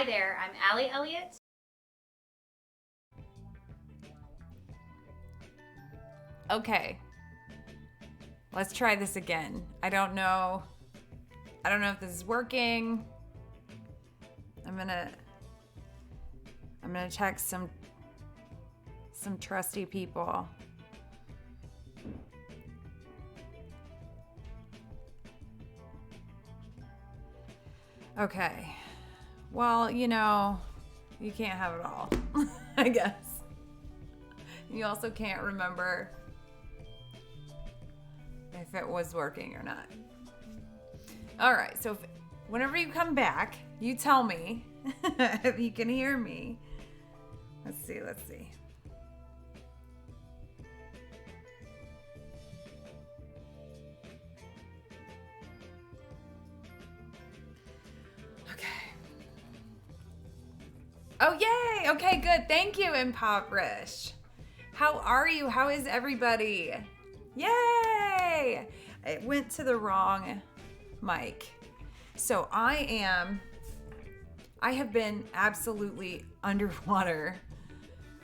Hi there, I'm Allie Elliott. Okay. Let's try this again. I don't know if this is working. I'm gonna text some trusty people. Okay. Well, you can't have it all, I guess. You also can't remember if it was working or not. All right, so whenever you come back, you tell me if you can hear me. Let's see. Okay. Oh, yay! Okay, good. Thank you, Impoverish. How are you? How is everybody? Yay! It went to the wrong mic. So I have been absolutely underwater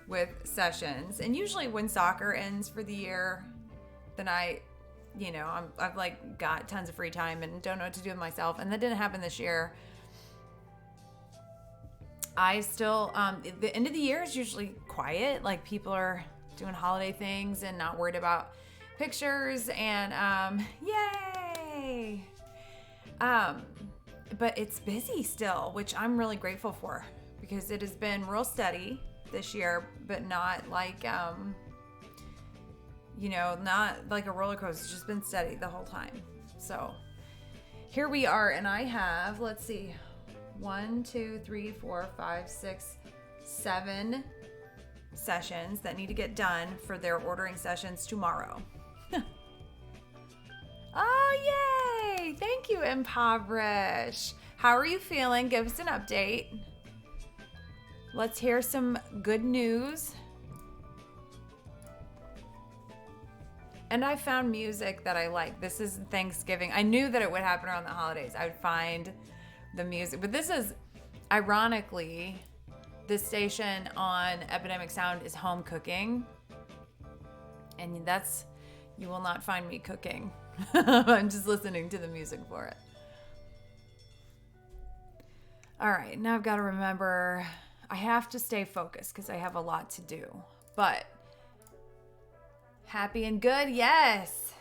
with sessions. And usually when soccer ends for the year, then I've like got tons of free time and don't know what to do with myself. And that didn't happen this year. I still, the end of the year is usually quiet. Like people are doing holiday things and not worried about pictures and, yay. But it's busy still, which I'm really grateful for because it has been real steady this year, but not like, not like a roller coaster. It's just been steady the whole time. So here we are. And I have, let's see, 1, 2, 3, 4, 5, 6, 7 sessions that need to get done for their ordering sessions tomorrow. Oh, yay! Thank you, Impoverish. How are you feeling? Give us an update. Let's hear some good news. And I found music that I like. This is Thanksgiving. I knew that it would happen around the holidays. I would find the music. But this is, ironically, this station on Epidemic Sound is home cooking. And you will not find me cooking. I'm just listening to the music for it. All right, now I've got to remember, I have to stay focused because I have a lot to do. But happy and good, yes.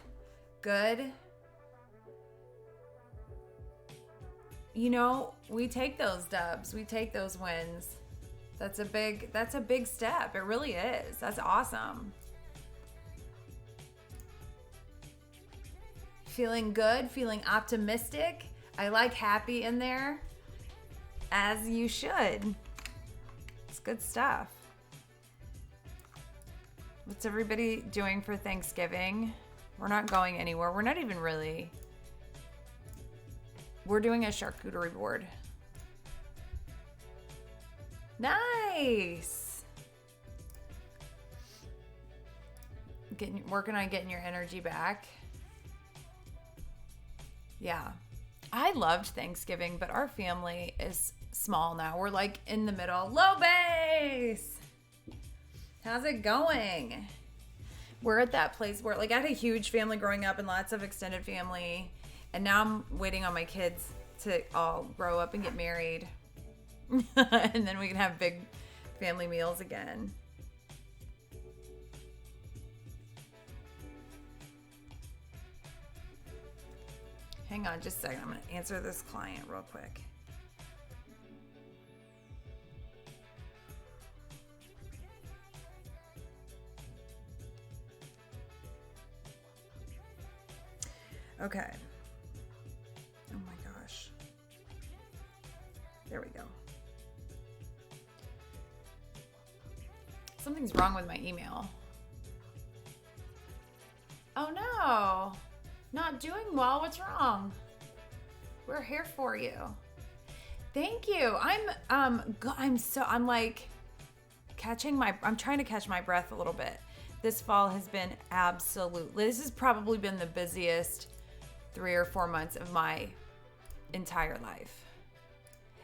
Good. We take those dubs, we take those wins. That's a big step. It really is. That's awesome. Feeling good, feeling optimistic. I like happy in there, as you should. It's good stuff. What's everybody doing for Thanksgiving? We're not going anywhere. We're not even really. We're doing a charcuterie board. Nice. Working on getting your energy back. Yeah. I loved Thanksgiving, but our family is small now. We're like in the middle. Low base! How's it going? We're at that place where, like, I had a huge family growing up and lots of extended family. And now I'm waiting on my kids to all grow up and get married. And then we can have big family meals again. Hang on just a second. I'm going to answer this client real quick. Okay. Oh my gosh. There we go. Something's wrong with my email. Oh no. Not doing well. What's wrong? We're here for you. Thank you. I'm like I'm trying to catch my breath a little bit. This fall has been this has probably been the busiest 3 or 4 months of my entire life.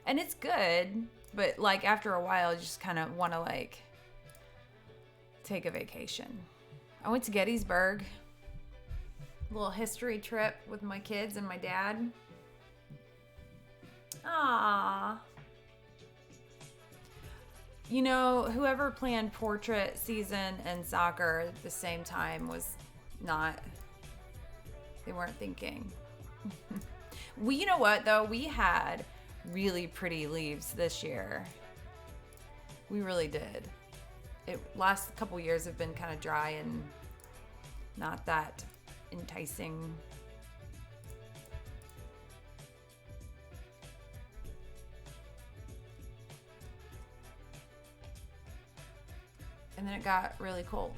And it's good. But like after a while, you just kind of want to like take a vacation. I went to Gettysburg, a little history trip with my kids and my dad. Aww. You know, whoever planned portrait season and soccer at the same time was not, they weren't thinking. You know what though? We had really pretty leaves this year. We really did. Last couple years have been kind of dry and not that enticing. And then it got really cold.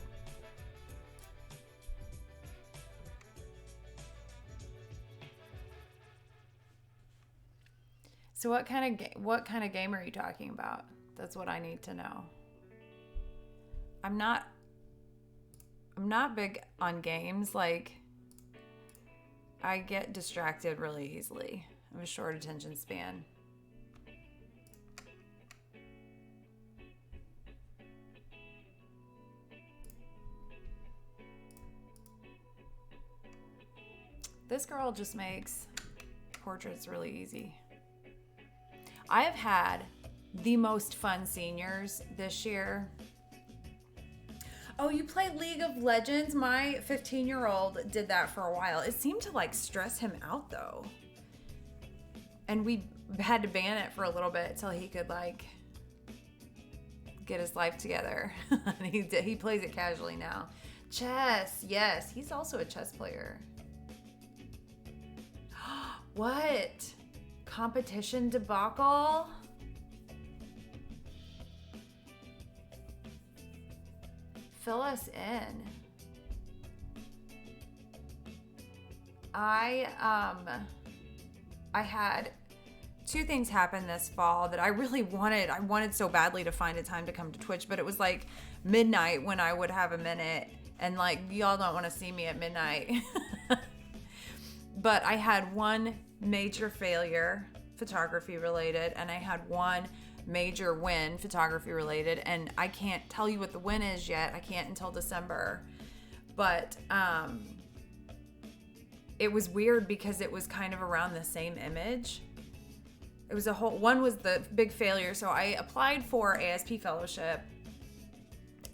So what kind of game are you talking about? That's what I need to know. I'm not big on games. Like, I get distracted really easily. I have a short attention span. This girl just makes portraits really easy. I have had the most fun seniors this year. Oh, you play League of Legends? My 15-year-old did that for a while. It seemed to like stress him out though. And we had to ban it for a little bit till he could like get his life together. He plays it casually now. Chess, yes, he's also a chess player. What? Competition debacle? Fill us in. I had two things happen this fall that I really wanted. I wanted so badly to find a time to come to Twitch, but it was like midnight when I would have a minute, and like y'all don't want to see me at midnight. But I had one major failure, photography related, and I had one major win, photography related, and I can't tell you what the win is yet. I can't until December. But it was weird because it was kind of around the same image. It was one was the big failure. So I applied for ASP fellowship,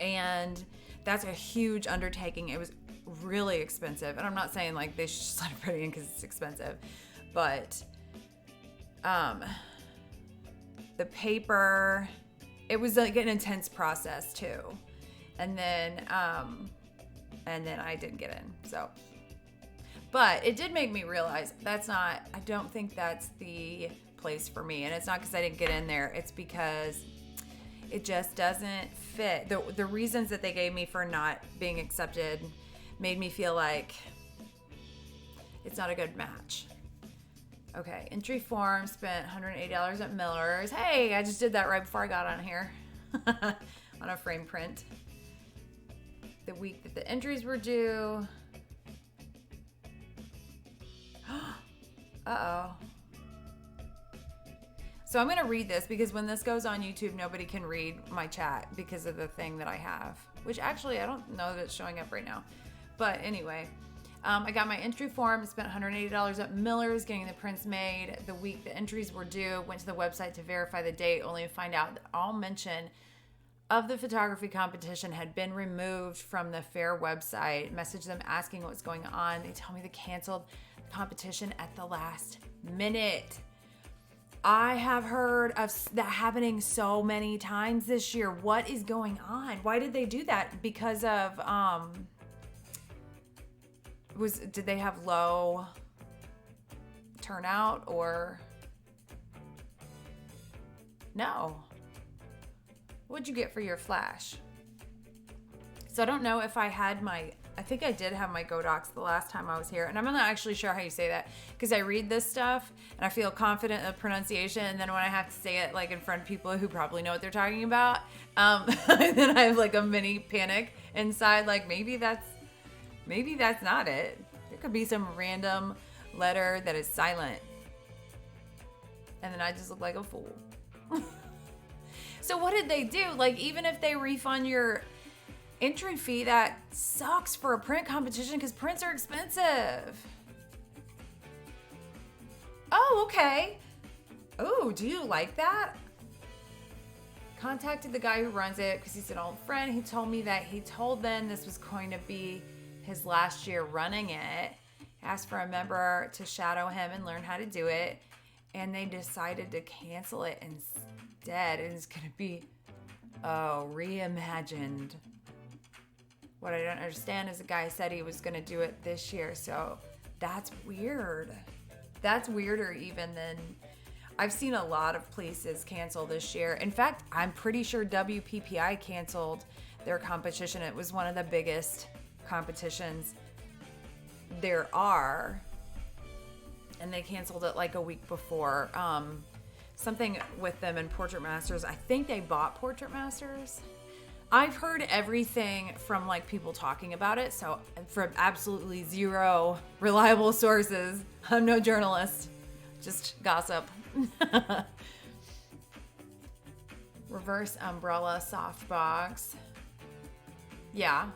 and that's a huge undertaking. It was really expensive, and I'm not saying like they should just let everybody in because it's expensive, but the paper, it was like an intense process too, and then I didn't get in. So, but it did make me realize I don't think that's the place for me, and it's not because I didn't get in there, it's because it just doesn't fit. The reasons that they gave me for not being accepted made me feel like it's not a good match. Okay, entry form, spent $180 at Miller's. Hey, I just did that right before I got on here on a frame print. The week that the entries were due. Uh-oh. So I'm going to read this because when this goes on YouTube, nobody can read my chat because of the thing that I have, which actually I don't know that it's showing up right now. But anyway, I got my entry form, spent $180 at Miller's getting the prints made. The week the entries were due, went to the website to verify the date, only to find out that all mention of the photography competition had been removed from the fair website. Messaged them asking what's going on. They tell me they canceled the competition at the last minute. I have heard of that happening so many times this year. What is going on? Why did they do that? Because of did they have low turnout or no? What'd you get for your flash? So I don't know if I think I did have my Godox the last time I was here, and I'm not actually sure how you say that because I read this stuff and I feel confident in the pronunciation, and then when I have to say it like in front of people who probably know what they're talking about, then I have like a mini panic inside, like maybe that's not it. There could be some random letter that is silent, and then I just look like a fool. So what did they do? Like, even if they refund your entry fee, that sucks for a print competition because prints are expensive. Oh, okay. Oh, do you like that? Contacted the guy who runs it because he's an old friend. He told me that he told them this was going to be his last year running it. Asked for a member to shadow him and learn how to do it. And they decided to cancel it instead. And it's going to be, reimagined. What I don't understand is the guy said he was going to do it this year. So that's weird. That's weirder even than... I've seen a lot of places cancel this year. In fact, I'm pretty sure WPPI canceled their competition. It was one of the biggest competitions there are. And they canceled it like a week before. Something with them and Portrait Masters. I think they bought Portrait Masters. I've heard everything from like people talking about it. So from absolutely zero reliable sources. I'm no journalist. Just gossip. Reverse umbrella softbox. Yeah.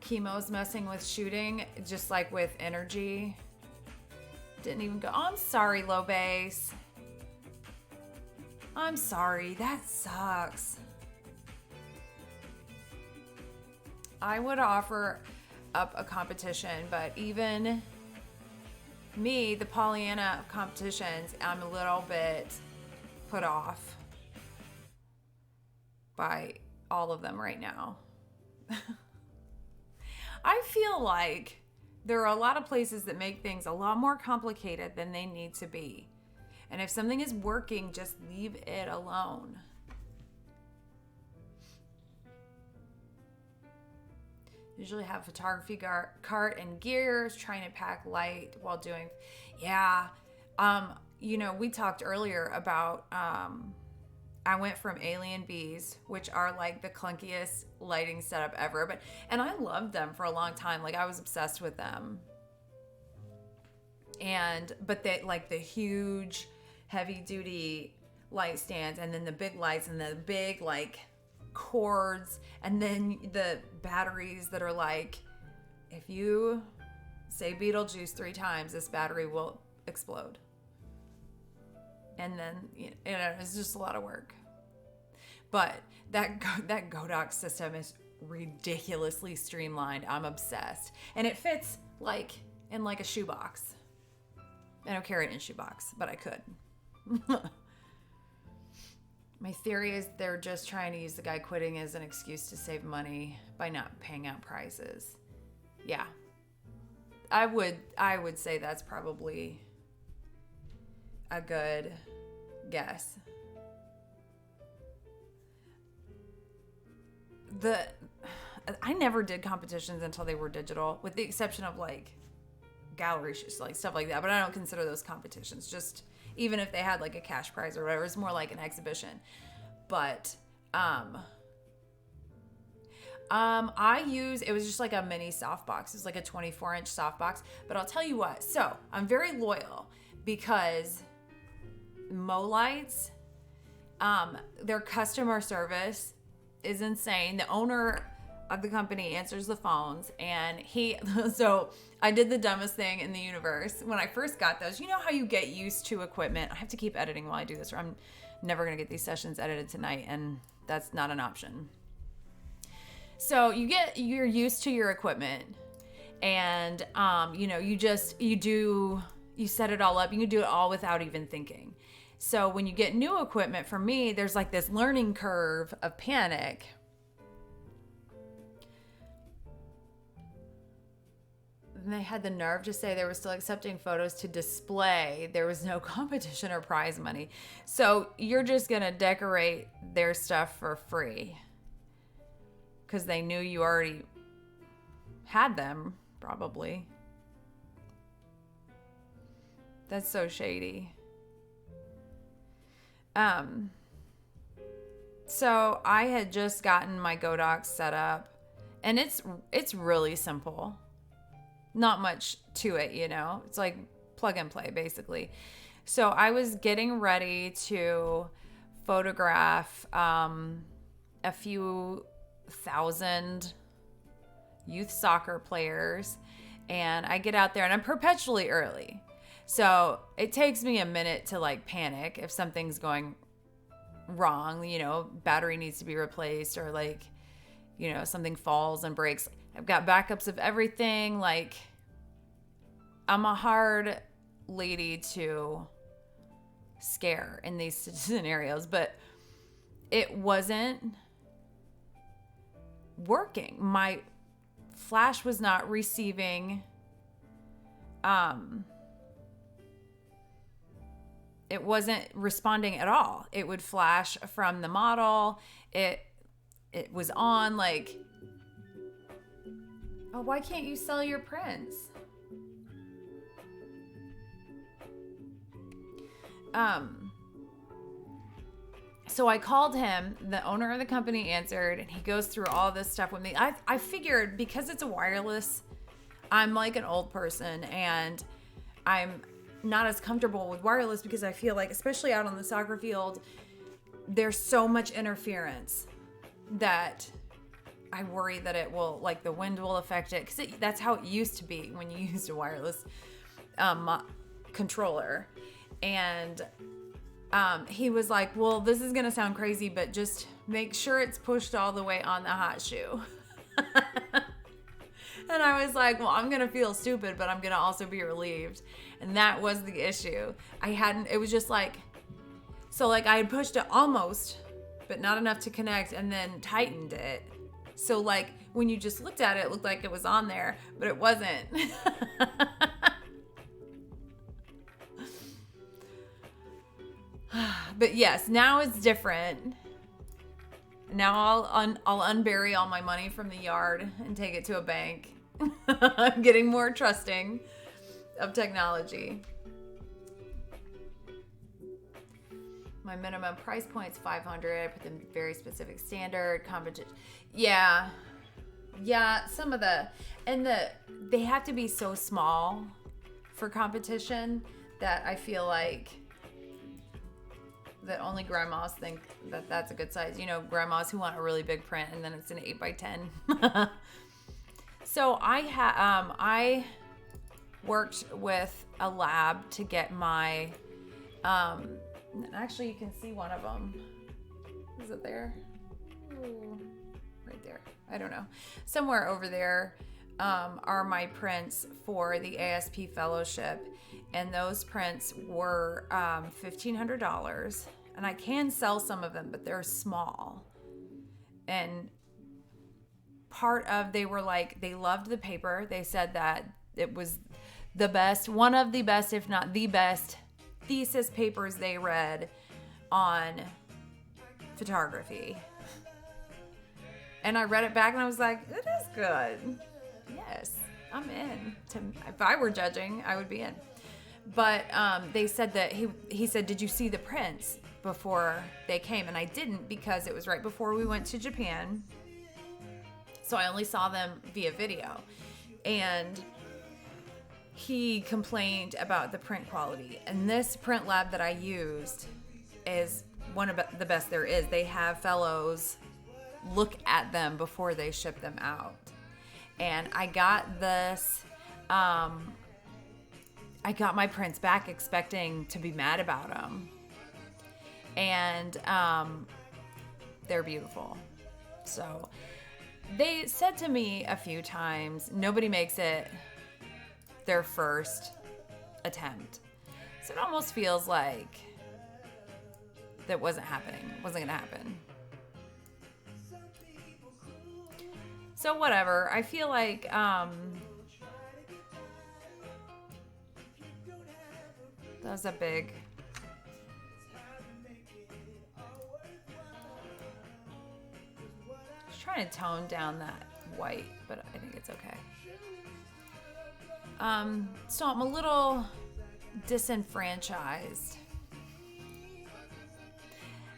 Chemo's messing with shooting, just like with energy. Didn't even go. Oh, I'm sorry, low base. I'm sorry. That sucks. I would offer up a competition, but even me, the Pollyanna of competitions, I'm a little bit put off by all of them right now. I feel like there are a lot of places that make things a lot more complicated than they need to be. And if something is working, just leave it alone. Usually have photography cart and gears, trying to pack light while doing, yeah. We talked earlier about, I went from Alien Bees, which are like the clunkiest lighting setup ever, and I loved them for a long time. Like I was obsessed with them. But they like the huge heavy duty light stands and then the big lights and the big like cords and then the batteries that are like, if you say Beetlejuice 3 times, this battery will explode. And then, it's just a lot of work. But that Godox system is ridiculously streamlined. I'm obsessed. And it fits like in like a shoebox. I don't carry it in a shoebox, but I could. My theory is they're just trying to use the guy quitting as an excuse to save money by not paying out prizes. Yeah. I would say that's probably a good guess. I never did competitions until they were digital, with the exception of like gallery shows, like stuff like that, but I don't consider those competitions. Just even if they had like a cash prize or whatever, it's more like an exhibition. But it was just like a mini softbox. It was like a 24-inch softbox. But I'll tell you what, so I'm very loyal because Molites, their customer service is insane. The owner of the company answers the phones, and so I did the dumbest thing in the universe when I first got those. You know how you get used to equipment? I have to keep editing while I do this, or I'm never going to get these sessions edited tonight, and that's not an option. So you're used to your equipment, and you set it all up. You can do it all without even thinking. So when you get new equipment, for me, there's like this learning curve of panic. And they had the nerve to say they were still accepting photos to display. There was no competition or prize money. So you're just going to decorate their stuff for free because they knew you already had them, probably. That's so shady. So I had just gotten my Godox set up, and it's really simple. Not much to it, It's like plug and play, basically. So I was getting ready to photograph a few thousand youth soccer players, and I get out there and I'm perpetually early. So it takes me a minute to like panic if something's going wrong, you know, battery needs to be replaced or like, you know, something falls and breaks. I've got backups of everything. Like, I'm a hard lady to scare in these scenarios, but it wasn't working. My flash was not receiving, it wasn't responding at all. It would flash from the model. It was on like, oh, why can't you sell your prints? So I called him, the owner of the company answered, and he goes through all this stuff with me. I figured because it's a wireless, I'm like an old person and I'm not as comfortable with wireless because I feel like, especially out on the soccer field, there's so much interference that I worry that it will, like the wind will affect it. Because that's how it used to be when you used a wireless controller. And he was like, well, this is going to sound crazy, but just make sure it's pushed all the way on the hot shoe. And I was like, well, I'm going to feel stupid, but I'm going to also be relieved. And that was the issue. It was just like, so like I had pushed it almost, but not enough to connect, and then tightened it. So like when you just looked at it, it looked like it was on there, but it wasn't. But yes, now it's different. Now I'll unbury all my money from the yard and take it to a bank. I'm getting more trusting of technology. My minimum price point is $500. I put the very specific standard competition. Yeah, some of they have to be so small for competition that I feel like that only grandmas think that that's a good size. You know, grandmas who want a really big print and then it's an 8x10. So I worked with a lab to get my, actually you can see one of them. Is it there? Ooh, right there. I don't know. Somewhere over there are my prints for the ASP Fellowship. And those prints were $1,500. And I can sell some of them, but they're small. And they were like, they loved the paper. They said that it was the best, one of the best, if not the best thesis papers they read on photography. And I read it back and I was like, it is good. Yes, I'm in. If I were judging, I would be in. But they said that he said, did you see the prints before they came? And I didn't, because it was right before we went to Japan. So I only saw them via video. And he complained about the print quality. And this print lab that I used is one of the best there is. They have fellows look at them before they ship them out. And I got this, I got my prints back expecting to be mad about them. And they're beautiful. So they said to me a few times, nobody makes it their first attempt. So it almost feels like that wasn't happening. It wasn't going to happen. So whatever. I feel like that was a big... trying to tone down that white, but I think it's okay. So I'm a little disenfranchised.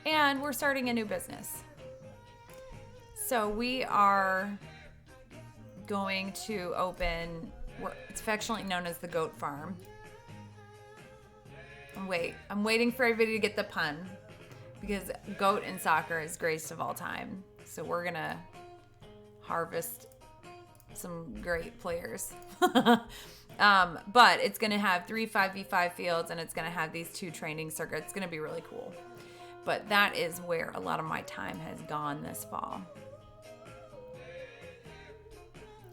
And we're starting a new business. So we are going to open, it's affectionately known as the Goat Farm. I'm waiting for everybody to get the pun. because goat in soccer is greatest of all time. So we're going to harvest some great players. But it's going to have 3 5v5 fields, and it's going to have these 2 training circuits. It's going to be really cool. But that is where a lot of my time has gone this fall.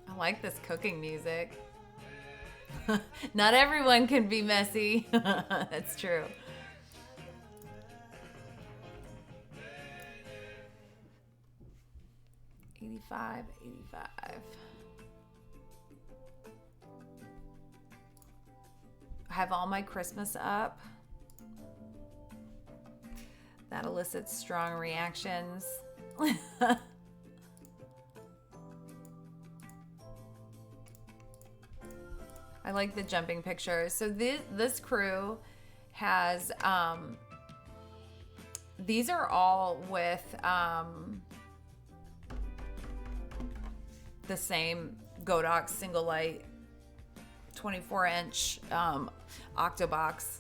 I like this cooking music. Not everyone can be messy. That's true. $85. I have all my Christmas up. That elicits strong reactions. I like the jumping pictures. So this crew has, these are all with the same Godox single light 24-inch Octobox.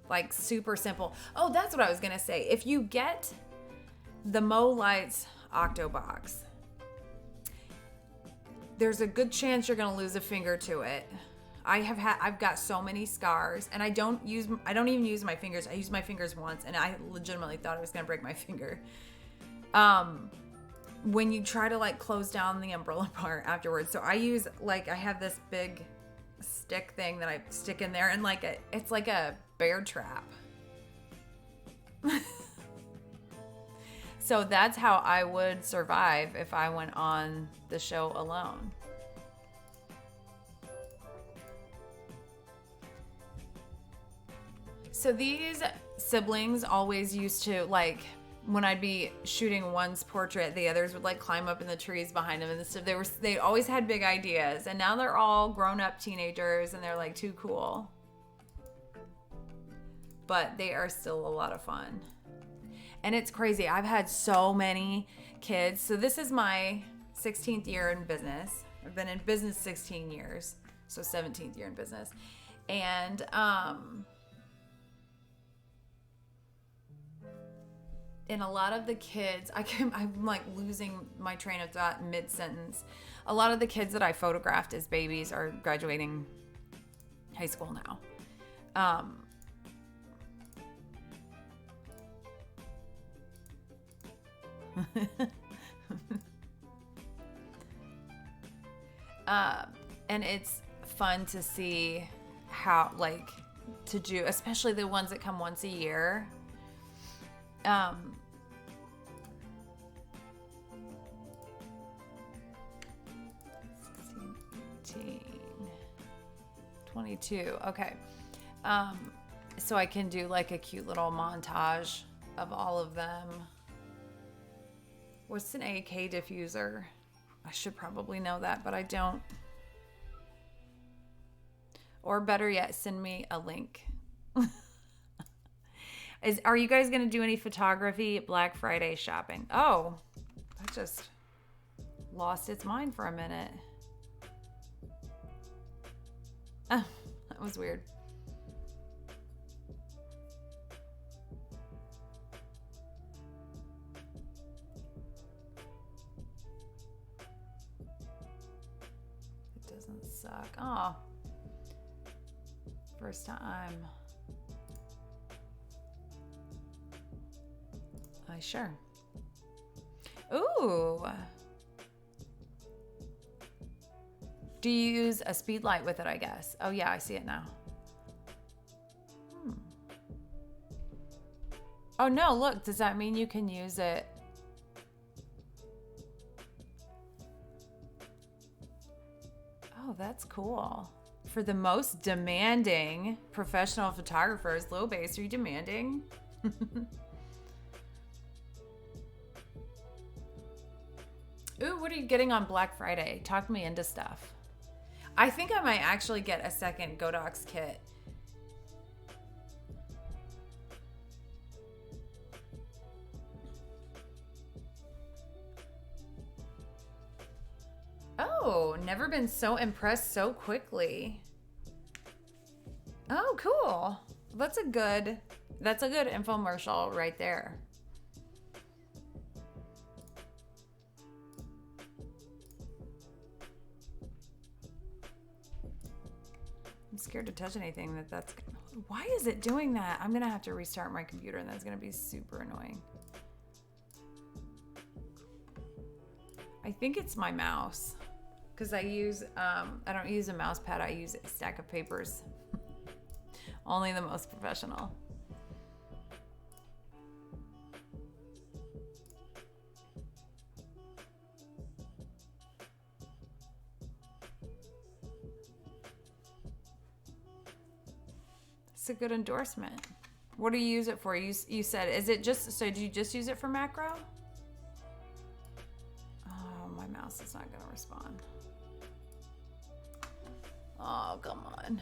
Like super simple. Oh, that's what I was going to say. If you get the MoLights Octobox, there's a good chance you're going to lose a finger to it. I've got so many scars, and I don't even use my fingers. I used my fingers once, and I legitimately thought I was going to break my finger. When you try to like close down the umbrella part afterwards. So I use I have this big stick thing that I stick in there, and it's like a bear trap. So that's how I would survive if I went on the show alone. So these siblings always used to, when I'd be shooting one's portrait, the others would climb up in the trees behind them and stuff. They always had big ideas, and now they're all grown-up teenagers and they're too cool. But they are still a lot of fun. And it's crazy. I've had so many kids. So this is my 16th year in business. I've been in business 16 years. So 17th year in business. And in a lot of the kids, I'm losing my train of thought mid-sentence. A lot of the kids that I photographed as babies are graduating high school now. And it's fun to see how, to do, especially the ones that come once a year. 22. Okay. So I can do a cute little montage of all of them. What's an AK diffuser? I should probably know that, but I don't. Or better yet, send me a link. Are you guys going to do any photography Black Friday shopping? Oh, that just lost its mind for a minute. Oh, that was weird. It doesn't suck. Oh, first time. Sure. Ooh. Do you use a speed light with it, I guess? Oh, yeah, I see it now. Oh, no, look. Does that mean you can use it? Oh, that's cool. For the most demanding professional photographers, low base, are you demanding? Ooh, what are you getting on Black Friday? Talk me into stuff. I think I might actually get a second Godox kit. Oh, never been so impressed so quickly. Oh, cool. That's a good That's a good infomercial right there. I'm scared to touch anything that's... Why is it doing that? I'm going to have to restart my computer, and that's going to be super annoying. I think it's my mouse. Because I don't use a mouse pad. I use a stack of papers. Only the most professional. It's a good endorsement. What do you use it for? You said, is it just, so do you just use it for macro? Oh, my mouse is not going to respond. Oh, come on.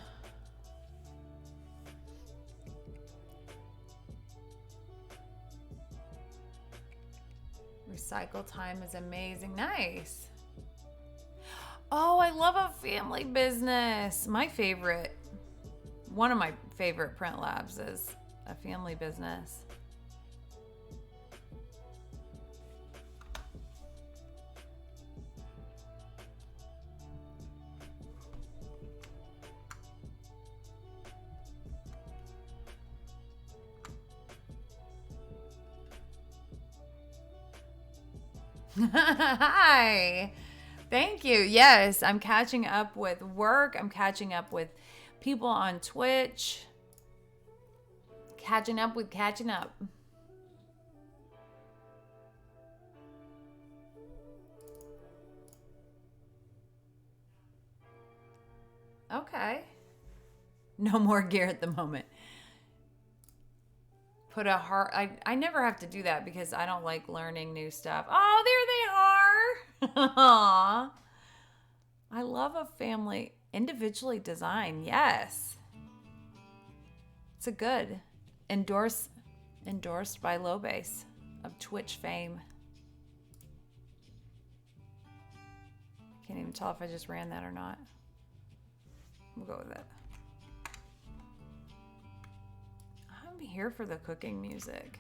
Recycle time is amazing. Nice. Oh, I love a family business. My favorite. One of my favorite print labs is a family business. Hi. Thank you. Yes, I'm catching up with work. I'm catching up with people on Twitch. Catching up with catching up. Okay. No more gear at the moment. Put a heart. I never have to do that because I don't like learning new stuff. Oh, there they are. Aww. I love a family individually designed. Yes. It's a good endorsed by Lobase of Twitch fame. Can't even tell if I just ran that or not. We'll go with it. I'm here for the cooking music.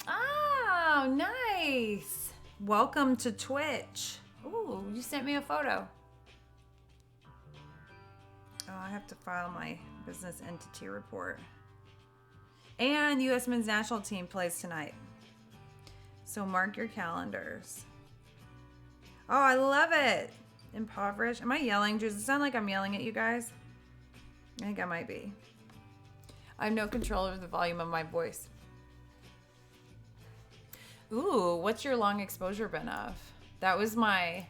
Oh, nice. Welcome to Twitch. Ooh, you sent me a photo. Oh, I have to file my business entity report. And U.S. men's national team plays tonight. So mark your calendars. Oh, I love it. Impoverished. Am I yelling? Does it sound like I'm yelling at you guys? I think I might be. I have no control over the volume of my voice. Ooh, what's your long exposure been of? That was my,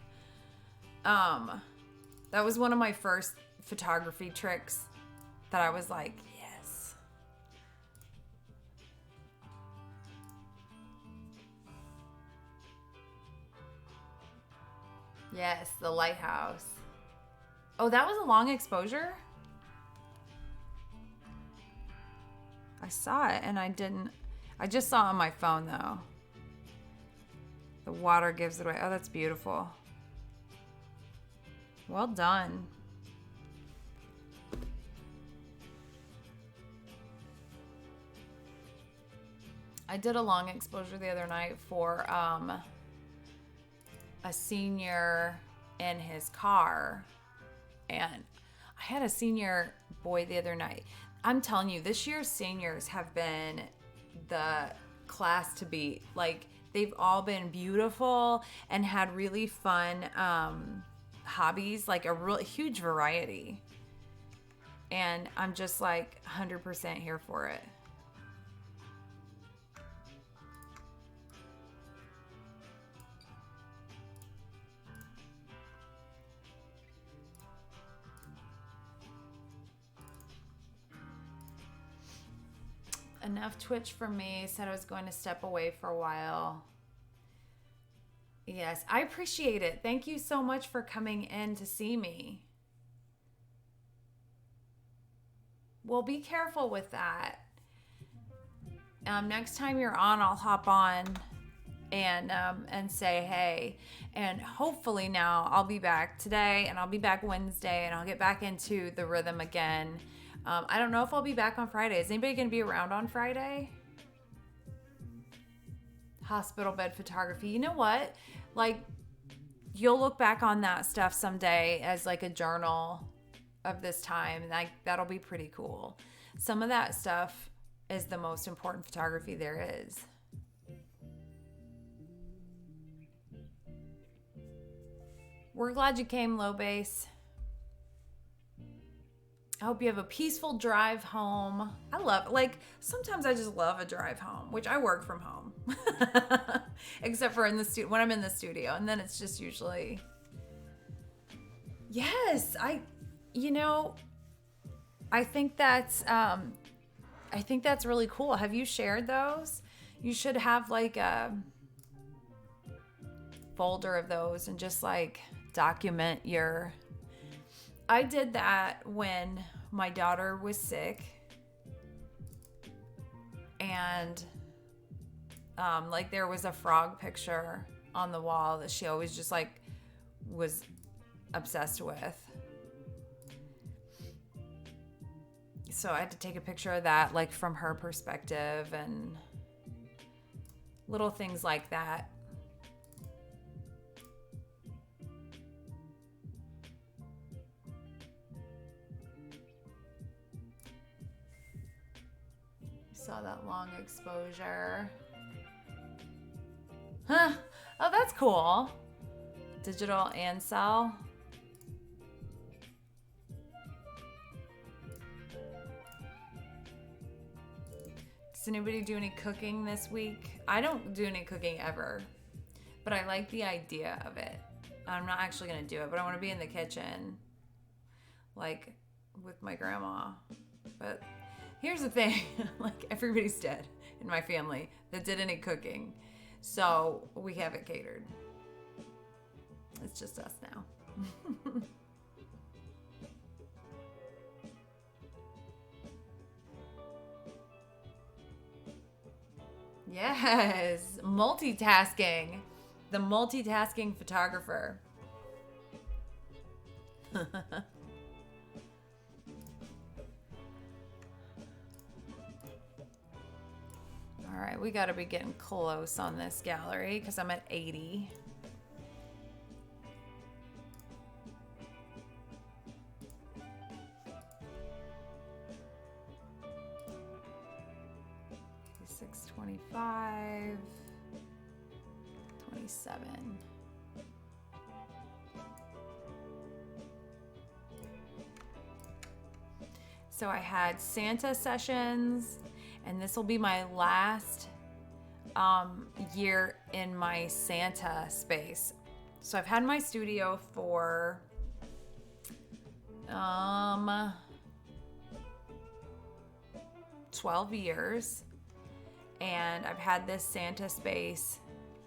that was one of my first photography tricks that I was like, yes. Yes, the lighthouse. Oh, that was a long exposure? I saw it and I just saw it on my phone though. The water gives it away. Oh, that's beautiful. Well done. I did a long exposure the other night for a senior in his car. And I had a senior boy the other night. I'm telling you, this year's seniors have been the class to beat. Like, they've all been beautiful and had really fun hobbies, like a real huge variety. And I'm just like 100% here for it. Enough Twitch for me. Said I was going to step away for a while. Yes, I appreciate it. Thank you so much for coming in to see me. Well, be careful with that. Next time you're on, I'll hop on and say hey. And hopefully now I'll be back today and I'll be back Wednesday and I'll get back into the rhythm again. I don't know if I'll be back on Friday. Is anybody going to be around on Friday? Hospital bed photography. You know what? Like, you'll look back on that stuff someday as like a journal of this time. Like, that'll be pretty cool. Some of that stuff is the most important photography there is. We're glad you came, Low Base. I hope you have a peaceful drive home. I love, like, sometimes I just love a drive home, which I work from home. Except for in the studio, when I'm in the studio. And then it's just usually, yes, I think that's really cool. Have you shared those? You should have like a folder of those and just like document your... I did that when my daughter was sick, and like there was a frog picture on the wall that she always just like was obsessed with. So I had to take a picture of that, like from her perspective, and little things like that. Saw that long exposure. Huh. Oh, that's cool. Digital Ansel. Does anybody do any cooking this week? I don't do any cooking ever, but I like the idea of it. I'm not actually going to do it, but I want to be in the kitchen, like with my grandma. But here's the thing, like everybody's dead in my family that did any cooking. So we have it catered. It's just us now. Yes, multitasking. The multitasking photographer. All right, we got to be getting close on this gallery because I'm at 80. $625, 27. So I had Santa sessions, and this will be my last year in my Santa space. So I've had my studio for 12 years, and I've had this Santa space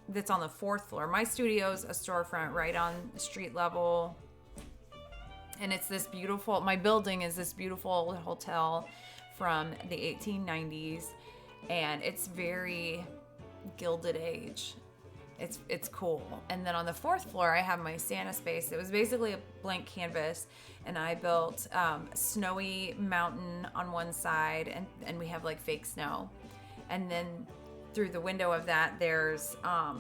that's on the 4th floor. My studio's a storefront right on the street level, and it's this beautiful, my building is this beautiful hotel from the 1890s, and it's very Gilded Age. It's cool. And then on the 4th floor, I have my Santa space. It was basically a blank canvas, and I built snowy mountain on one side, and we have like fake snow. And then through the window of that, there's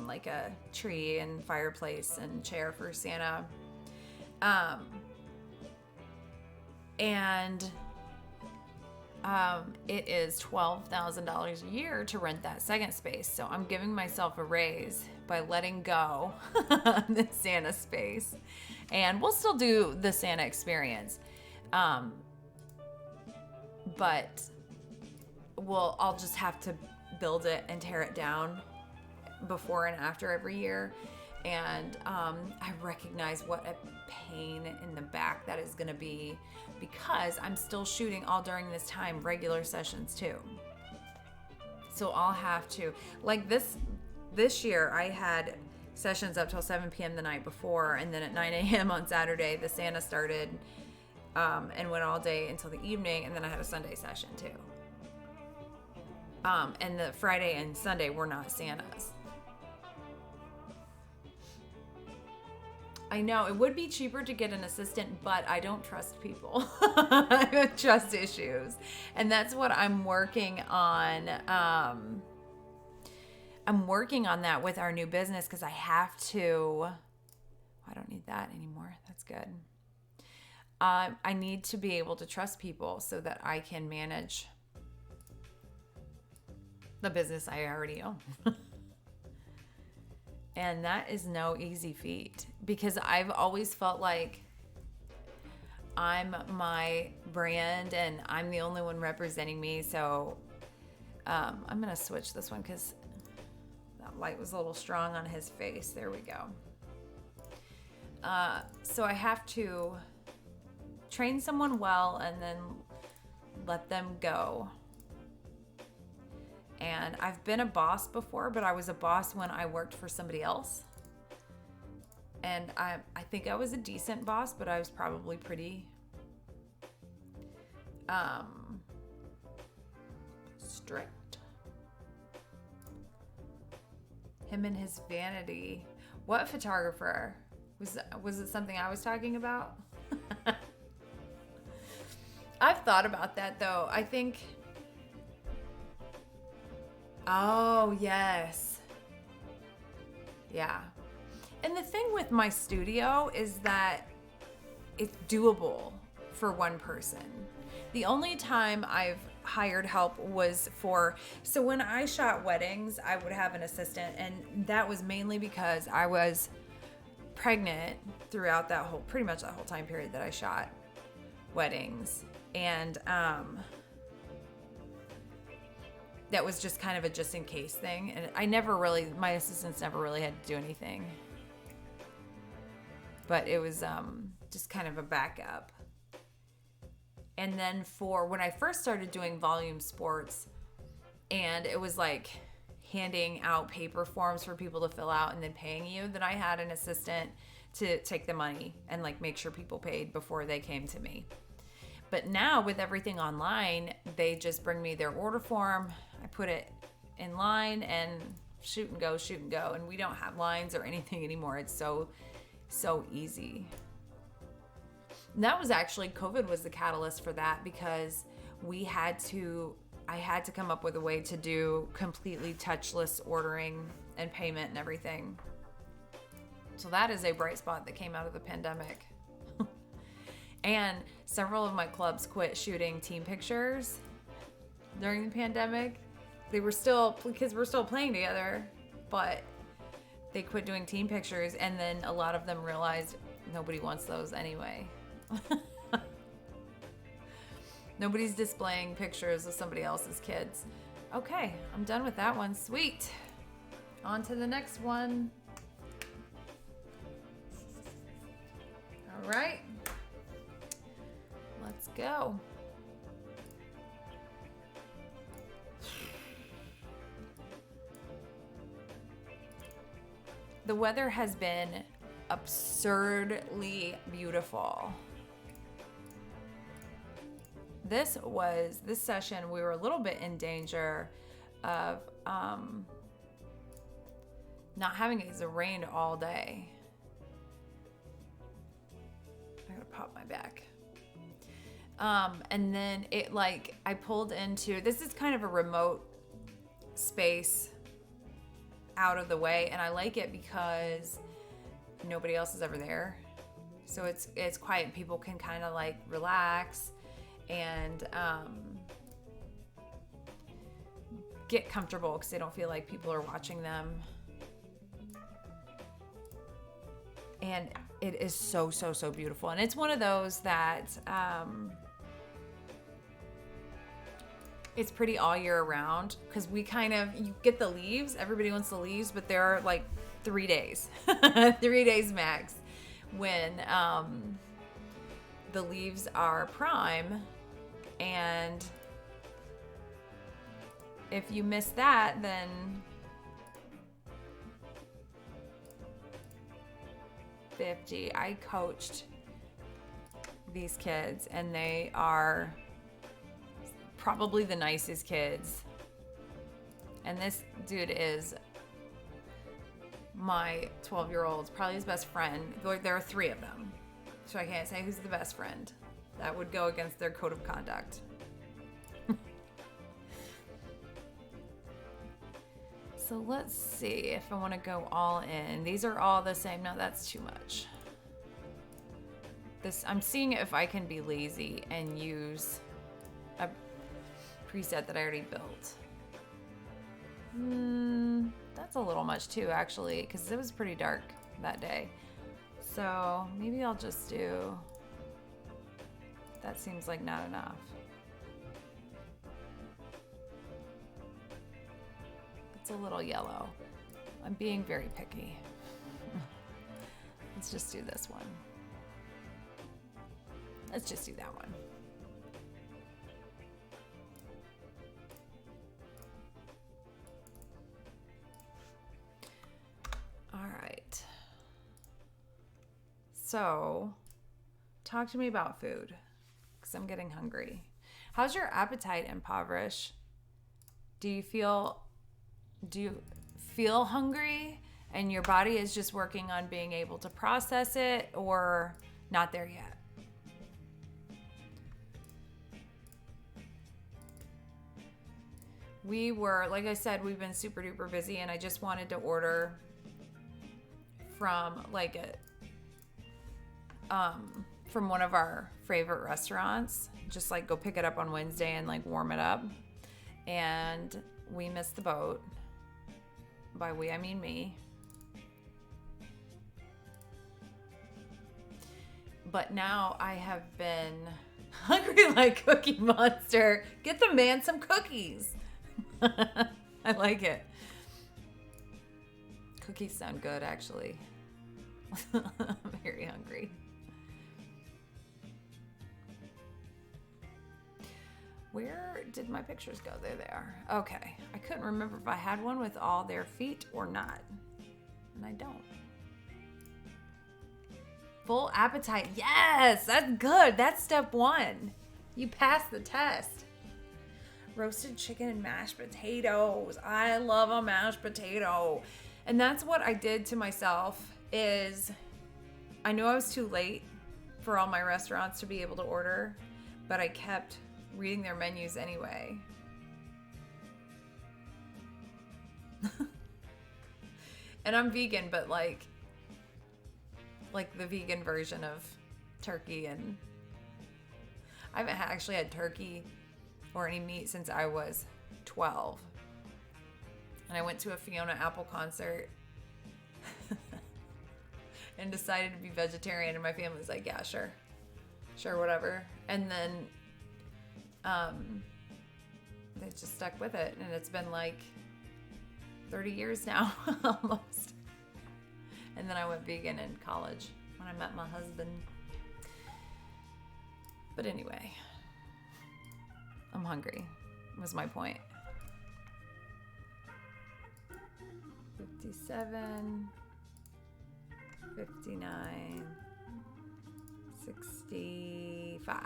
like a tree and fireplace and chair for Santa. It is $12,000 a year to rent that second space. So I'm giving myself a raise by letting go the Santa space. And we'll still do the Santa experience. But I'll just have to build it and tear it down before and after every year. And I recognize what a pain in the back that is going to be, because I'm still shooting all during this time, regular sessions too. So I'll have to, like this year I had sessions up till 7 p.m. the night before, and then at 9 a.m. on Saturday the Santa started and went all day until the evening, and then I had a Sunday session too. And the Friday and Sunday were not Santas. I know it would be cheaper to get an assistant, but I don't trust people. I have trust issues. And that's what I'm working on. I'm working on that with our new business because I have to. I don't need that anymore. That's good. I need to be able to trust people so that I can manage the business I already own. And that is no easy feat because I've always felt like I'm my brand and I'm the only one representing me. So I'm going to switch this one because that light was a little strong on his face. There we go. So I have to train someone well and then let them go. And I've been a boss before, but I was a boss when I worked for somebody else. And I think I was a decent boss, but I was probably pretty strict. Him and his vanity. What photographer? Was it something I was talking about? I've thought about that though. I think. Oh, yes. Yeah. And the thing with my studio is that it's doable for one person. The only time I've hired help was so when I shot weddings, I would have an assistant, and that was mainly because I was pregnant throughout pretty much that whole time period that I shot weddings. And, that was just kind of a just in case thing. And my assistants never really had to do anything. But it was just kind of a backup. And then for when I first started doing volume sports, and it was like handing out paper forms for people to fill out and then paying you, then I had an assistant to take the money and like make sure people paid before they came to me. But now with everything online, they just bring me their order form. I put it in line and shoot and go. And we don't have lines or anything anymore. It's so easy. And that was actually, COVID was the catalyst for that because I had to come up with a way to do completely touchless ordering and payment and everything. So that is a bright spot that came out of the pandemic. And several of my clubs quit shooting team pictures during the pandemic. Kids were still playing together, but they quit doing team pictures, and then a lot of them realized nobody wants those anyway. Nobody's displaying pictures of somebody else's kids. Okay, I'm done with that one. Sweet. On to the next one. All right. Let's go. The weather has been absurdly beautiful. This session, we were a little bit in danger of not having it rained all day. I gotta pop my back. And then I pulled into, this is kind of a remote space out of the way, and I like it because nobody else is ever there. So it's quiet. People can kind of like relax and get comfortable because they don't feel like people are watching them. And it is so beautiful. And it's one of those that it's pretty all year round because you get the leaves. Everybody wants the leaves, but there are like 3 days, 3 days max when the leaves are prime. And if you miss that, then I coached these kids, and they are probably the nicest kids. And this dude is my 12-year-old, probably his best friend. There are 3 of them, so I can't say who's the best friend. That would go against their code of conduct. So let's see if I want to go all in. These are all the same. No, that's too much. I'm seeing if I can be lazy and use a preset that I already built. That's a little much too, actually, because it was pretty dark that day. So maybe I'll just do, that seems like not enough. It's a little yellow. I'm being very picky. Let's just do this one. Let's just do that one. All right. So, talk to me about food, because I'm getting hungry. How's your appetite, Impoverish? Do you feel hungry and your body is just working on being able to process it, or not there yet? We were, like I said, we've been super duper busy, and I just wanted to order from from one of our favorite restaurants. Just like go pick it up on Wednesday and like warm it up. And we missed the boat. By we, I mean me. But now I have been hungry like Cookie Monster. Get the man some cookies. I like it. Cookies sound good, actually. I'm very hungry. Where did my pictures go? There they are. Okay. I couldn't remember if I had one with all their feet or not. And I don't. Full appetite. Yes, that's good. That's step 1. You passed the test. Roasted chicken and mashed potatoes. I love a mashed potato. And that's what I did to myself is I knew I was too late for all my restaurants to be able to order, but I kept reading their menus anyway. And I'm vegan, but like the vegan version of turkey, and I haven't actually had turkey or any meat since I was 12. And I went to a Fiona Apple concert and decided to be vegetarian, and my family was like, yeah, sure, whatever. And then they just stuck with it, and it's been like 30 years now almost. And then I went vegan in college when I met my husband. But anyway, I'm hungry, was my point. 57, 59, 65.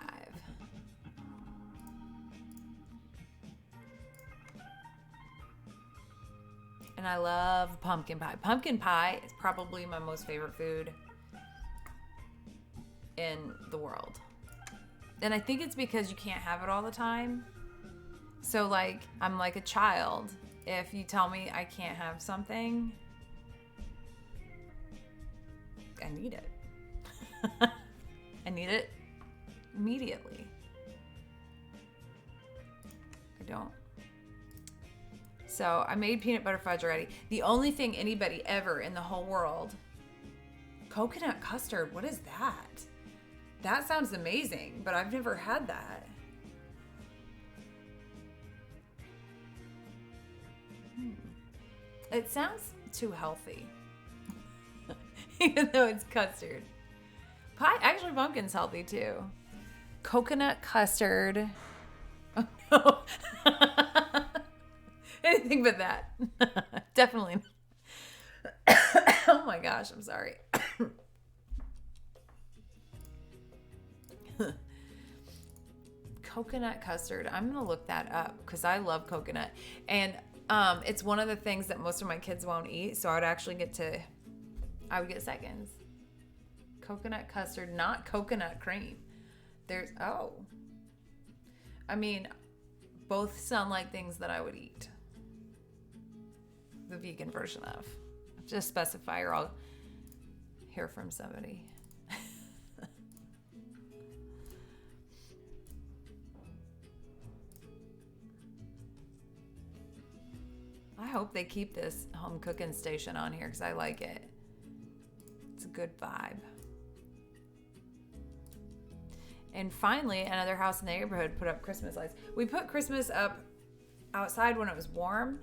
And I love pumpkin pie. Pumpkin pie is probably my most favorite food in the world. And I think it's because you can't have it all the time. So like, I'm like a child. If you tell me I can't have something, I need it. I need it immediately. I don't. So I made peanut butter fudge already. The only thing anybody ever in the whole world, coconut custard, what is that? That sounds amazing, but I've never had that. It sounds too healthy, even though it's custard. Pie, actually pumpkin's healthy too. Coconut custard. Oh no. Anything but that. Definitely. Oh my gosh, I'm sorry. Coconut custard. I'm going to look that up because I love coconut. And It's one of the things that most of my kids won't eat, so I would get seconds. Coconut custard, not coconut cream. I mean, both sound like things that I would eat. The vegan version of. Just specify or I'll hear from somebody. I hope they keep this home cooking station on here because I like it. It's a good vibe. And finally, another house in the neighborhood put up Christmas lights. We put Christmas up outside when it was warm,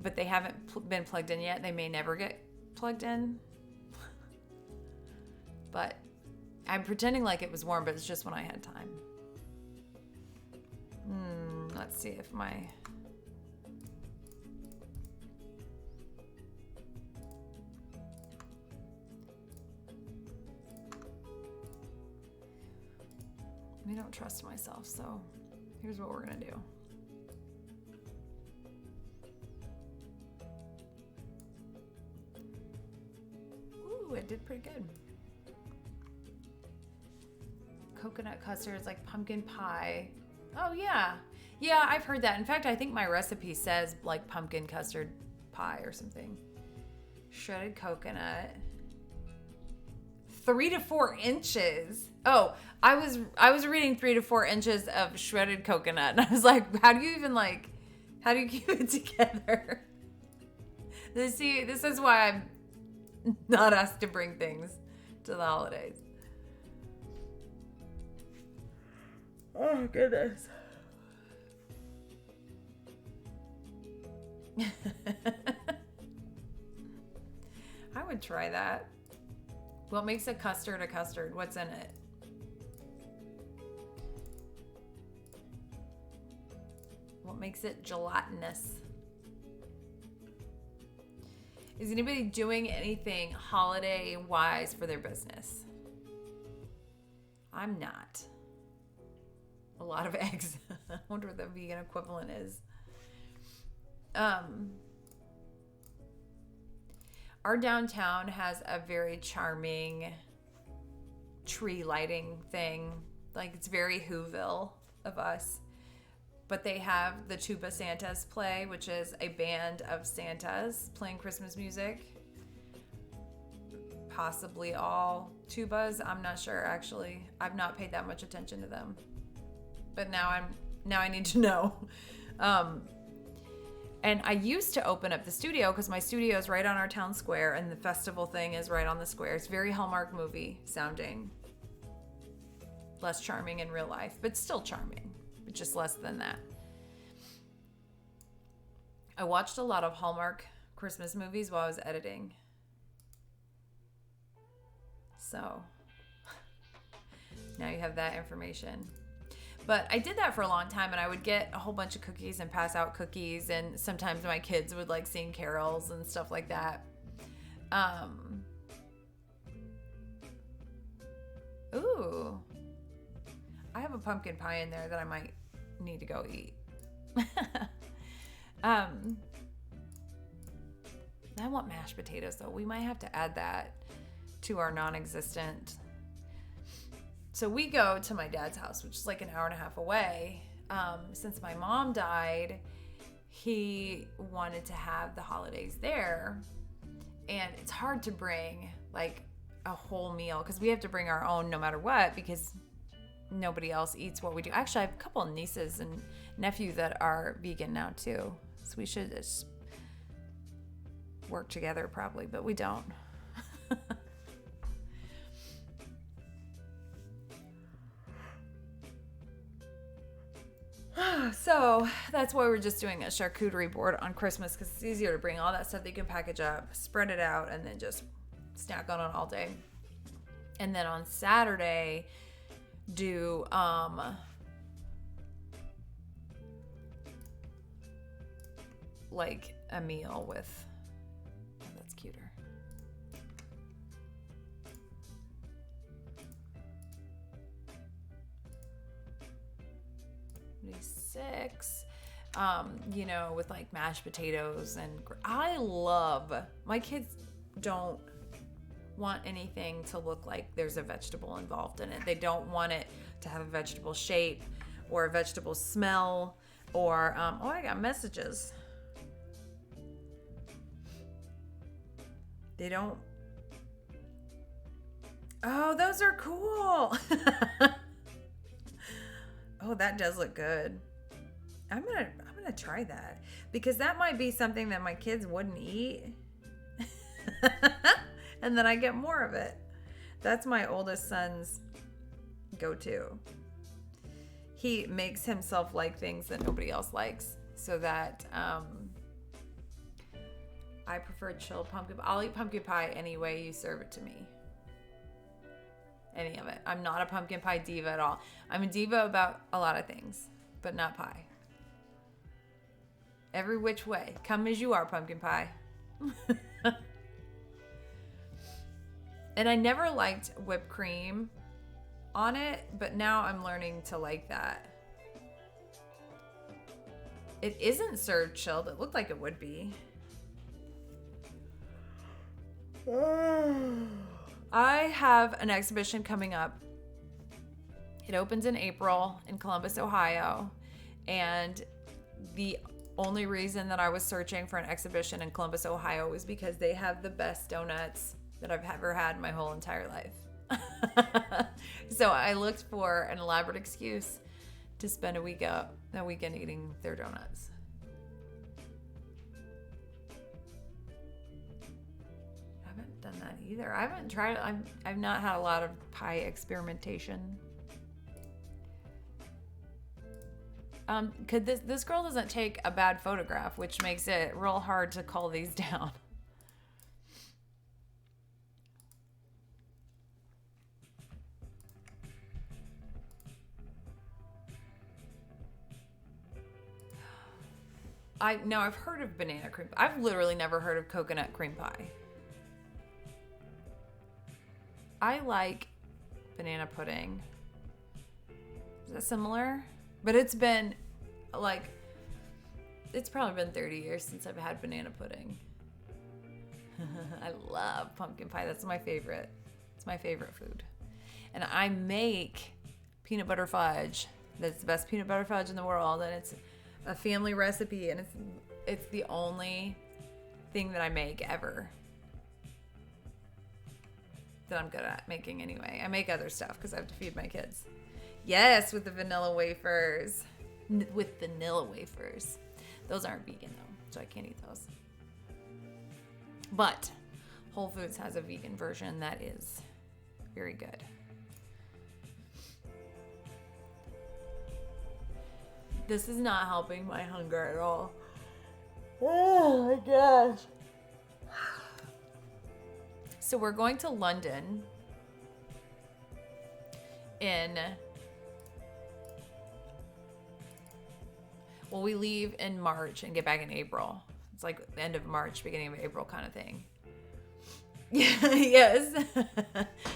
but they haven't been plugged in yet. They may never get plugged in. But I'm pretending like it was warm, but it's just when I had time. Let's see if my... I don't trust myself, so here's what we're gonna do. Ooh, it did pretty good. Coconut custard is like pumpkin pie. Oh yeah. Yeah, I've heard that. In fact, I think my recipe says like pumpkin custard pie or something. Shredded coconut. 3 to 4 inches. Oh, I was reading 3 to 4 inches of shredded coconut, and I was like, how do you keep it together? See, this is why I'm not asked to bring things to the holidays. Oh, goodness. I would try that. What makes a custard a custard? What's in it? What makes it gelatinous? Is anybody doing anything holiday-wise for their business? I'm not. A lot of eggs. I wonder what the vegan equivalent is. Our downtown has a very charming tree lighting thing. Like, it's very Whoville of us. But they have the Tuba Santas play, which is a band of Santas playing Christmas music. Possibly all tubas. I'm not sure, actually. I've not paid that much attention to them. But now I need to know. And I used to open up the studio because my studio is right on our town square and the festival thing is right on the square. It's very Hallmark movie sounding. Less charming in real life, but still charming. But just less than that. I watched a lot of Hallmark Christmas movies while I was editing. So now you have that information. But I did that for a long time, and I would get a whole bunch of cookies and pass out cookies, and sometimes my kids would like sing carols and stuff like that. Ooh. I have a pumpkin pie in there that I might need to go eat. I want mashed potatoes, though. We might have to add that to our non-existent. So we go to my dad's house, which is like an hour and a half away. Since my mom died, he wanted to have the holidays there. And it's hard to bring like a whole meal because we have to bring our own no matter what because nobody else eats what we do. Actually, I have a couple of nieces and nephews that are vegan now too. So we should just work together probably, but we don't. So that's why we're just doing a charcuterie board on Christmas because it's easier to bring all that stuff that you can package up, spread it out, and then just snack on it all day. And then on Saturday, do like a meal with. Oh, that's cuter. Six. with like mashed potatoes. And I love, my kids don't want anything to look like there's a vegetable involved in it. They don't want it to have a vegetable shape or a vegetable smell or, I got messages. They don't. Oh, those are cool. Oh, that does look good. I'm gonna try that because that might be something that my kids wouldn't eat. And then I get more of it. That's my oldest son's go-to. He makes himself like things that nobody else likes so that I prefer chilled pumpkin. I'll eat pumpkin pie any way you serve it to me. Any of it. I'm not a pumpkin pie diva at all. I'm a diva about a lot of things, but not pie. Every which way. Come as you are, pumpkin pie. And I never liked whipped cream on it, but now I'm learning to like that. It isn't served chilled. It looked like it would be. I have an exhibition coming up. It opens in April in Columbus, Ohio. And the only reason that I was searching for an exhibition in Columbus, Ohio was because they have the best donuts that I've ever had in my whole entire life. So I looked for an elaborate excuse to spend a weekend eating their donuts. I haven't done that either. I haven't tried. I've not had a lot of pie experimentation. This girl doesn't take a bad photograph, which makes it real hard to call these down. I've heard of banana cream. I've literally never heard of coconut cream pie. I like banana pudding. Is that similar? But it's been it's probably been 30 years since I've had banana pudding. I love pumpkin pie. That's my favorite. It's my favorite food. And I make peanut butter fudge. That's the best peanut butter fudge in the world. And it's a family recipe. And it's the only thing that I make ever that I'm good at making anyway. I make other stuff because I have to feed my kids. Yes, with the vanilla wafers. With vanilla wafers. Those aren't vegan though, so I can't eat those. But Whole Foods has a vegan version that is very good. This is not helping my hunger at all. Oh my gosh. So we're going to London we leave in March and get back in April. It's like the end of March, beginning of April kind of thing. Yes.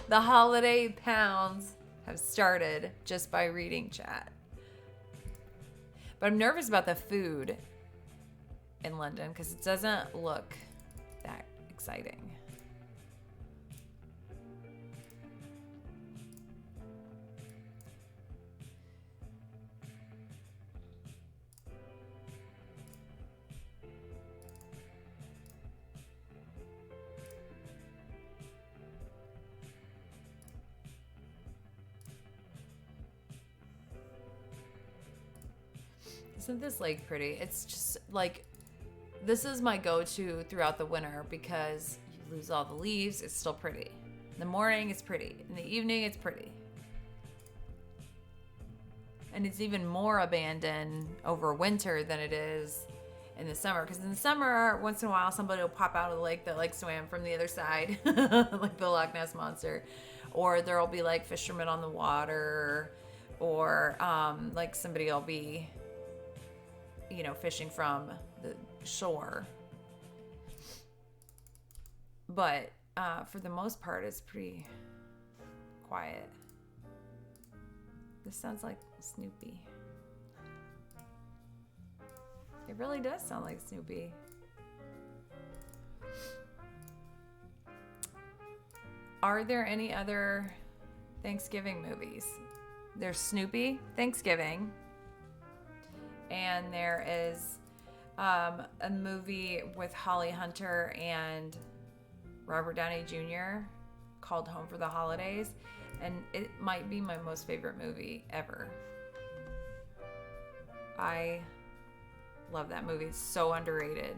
The holiday pounds have started just by reading chat. But I'm nervous about the food in London because it doesn't look that exciting. Isn't this lake pretty? It's just like, this is my go-to throughout the winter because you lose all the leaves. It's still pretty. In the morning, it's pretty. In the evening, it's pretty. And it's even more abandoned over winter than it is in the summer. Because in the summer, once in a while, somebody will pop out of the lake that like swam from the other side, like the Loch Ness Monster. Or there'll be like fishermen on the water, or like somebody will be, fishing from the shore. But for the most part, it's pretty quiet. This sounds like Snoopy. It really does sound like Snoopy. Are there any other Thanksgiving movies? There's Snoopy, Thanksgiving. And there is a movie with Holly Hunter and Robert Downey Jr. called Home for the Holidays. And it might be my most favorite movie ever. I love that movie. It's so underrated.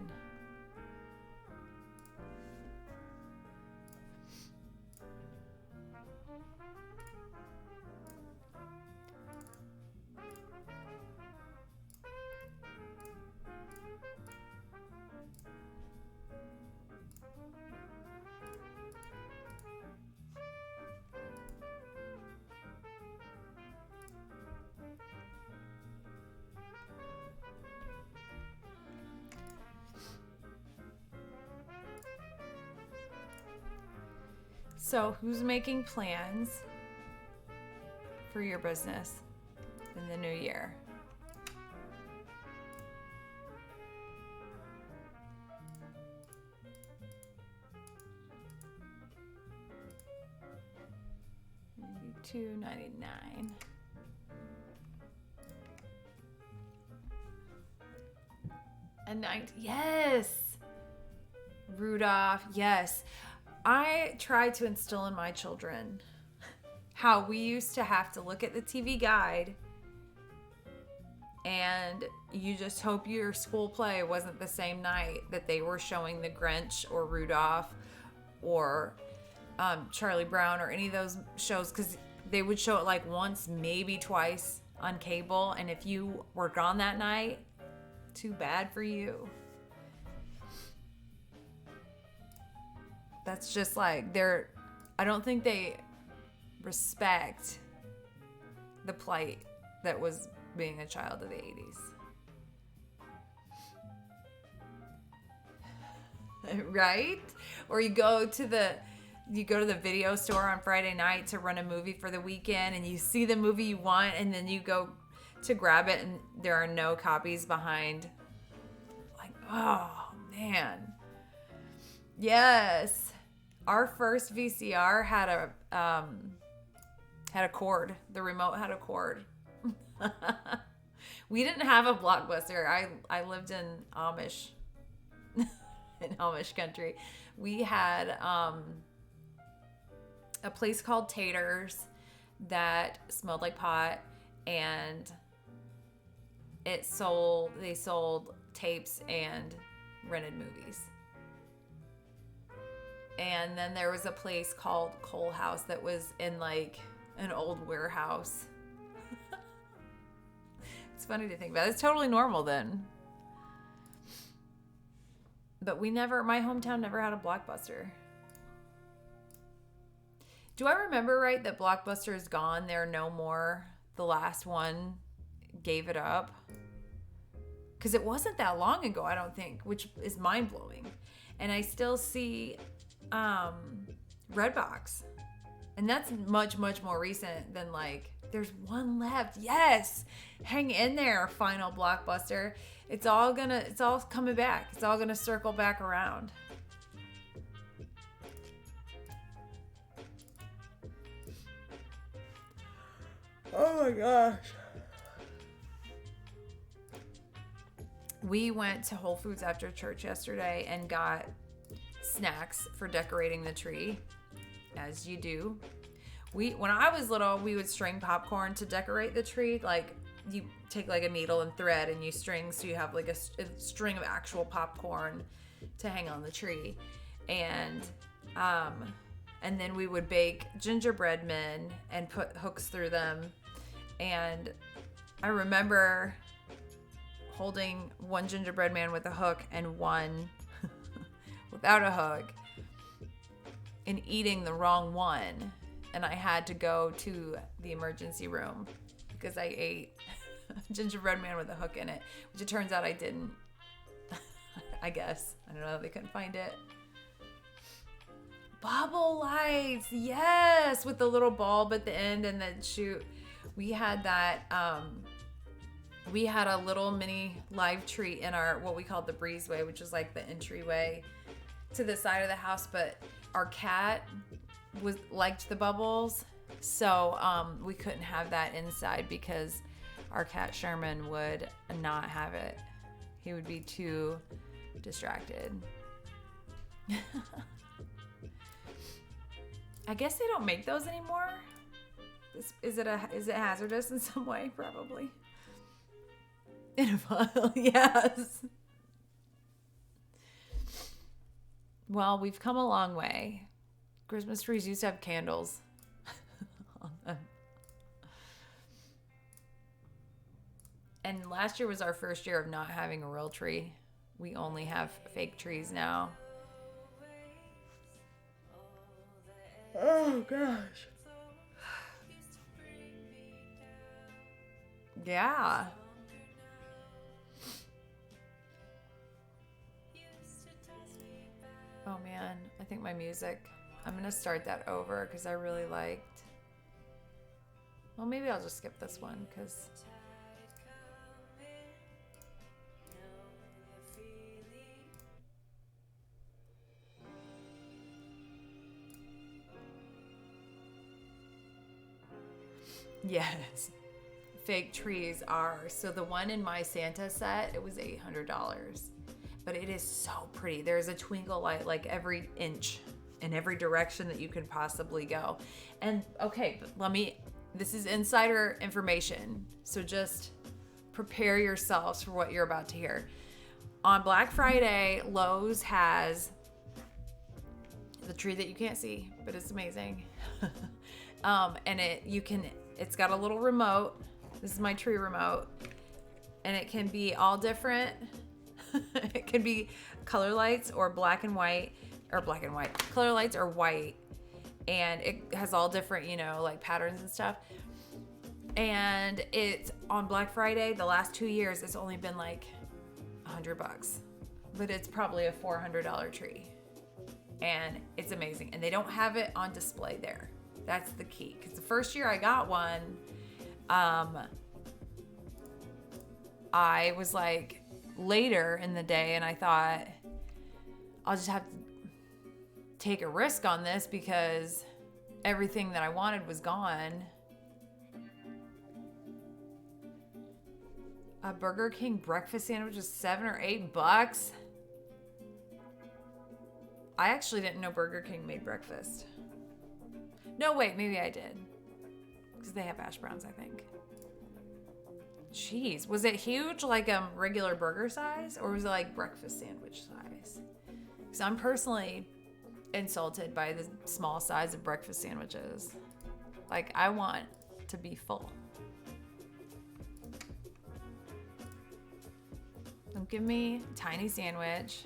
So, who's making plans for your business in the new year? $2.99. Yes. Rudolph, yes. I try to instill in my children how we used to have to look at the TV guide and you just hope your school play wasn't the same night that they were showing The Grinch or Rudolph or Charlie Brown or any of those shows, because they would show it like once, maybe twice on cable, and if you were gone that night, too bad for you. That's just like I don't think they respect the plight that was being a child of the 80s. Right? Or you go to the video store on Friday night to rent a movie for the weekend and you see the movie you want and then you go to grab it and there are no copies behind. Like, oh man. Yes. Our first VCR had a cord. The remote had a cord. We didn't have a Blockbuster. I lived in Amish in Amish country. We had a place called Taters that smelled like pot, and they sold tapes and rented movies. And then there was a place called Coal House that was in like an old warehouse. It's funny to think about. It's totally normal then. But my hometown never had a Blockbuster. Do I remember right that Blockbuster is gone? They're no more. The last one gave it up. Because it wasn't that long ago, I don't think, which is mind-blowing. And I still see Redbox. And that's much, much more recent than like, there's one left. Yes! Hang in there, final Blockbuster. It's all coming back. It's all gonna circle back around. Oh my gosh. We went to Whole Foods after church yesterday and got snacks for decorating the tree, as you do. When I was little, we would string popcorn to decorate the tree. Like, you take like a needle and thread and you string, so you have like a string of actual popcorn to hang on the tree. And then we would bake gingerbread men and put hooks through them. And I remember holding one gingerbread man with a hook and one without a hook and eating the wrong one. And I had to go to the emergency room because I ate a gingerbread man with a hook in it, which it turns out I didn't. I guess. I don't know. They couldn't find it. Bobble lights. Yes. With the little bulb at the end and then shoot. We had that we had a little mini live tree in our, what we called the breezeway, which is like the entryway to the side of the house. But our cat liked the bubbles. So we couldn't have that inside because our cat Sherman would not have it. He would be too distracted. I guess they don't make those anymore. Is it hazardous in some way? Probably. In a vial, yes. Well, we've come a long way. Christmas trees used to have candles on them. And last year was our first year of not having a real tree. We only have fake trees now. Oh, gosh. Yeah. Oh, man. I think my music, I'm going to start that over because I really liked. Well, maybe I'll just skip this one because... Yes, fake trees are. So the one in my Santa set, it was $800, but it is so pretty. There's a twinkle light like every inch in every direction that you can possibly go. And okay, this is insider information. So just prepare yourselves for what you're about to hear. On Black Friday, Lowe's has the tree that you can't see, but it's amazing. And it's got a little remote. This is my tree remote. And it can be all different. It can be color lights or black and white. Color lights are white. And it has all different, like patterns and stuff. And it's on Black Friday, the last 2 years, it's only been like $100. But it's probably a $400 tree. And it's amazing. And they don't have it on display there. That's the key. Because the first year I got one, I was like later in the day and I thought I'll just have to take a risk on this because everything that I wanted was gone. A Burger King breakfast sandwich is $7 or $8. I actually didn't know Burger King made breakfast. No, wait, maybe I did. Because they have hash browns, I think. Jeez, was it huge, like regular burger size? Or was it like breakfast sandwich size? Because I'm personally insulted by the small size of breakfast sandwiches. Like, I want to be full. Don't give me a tiny sandwich.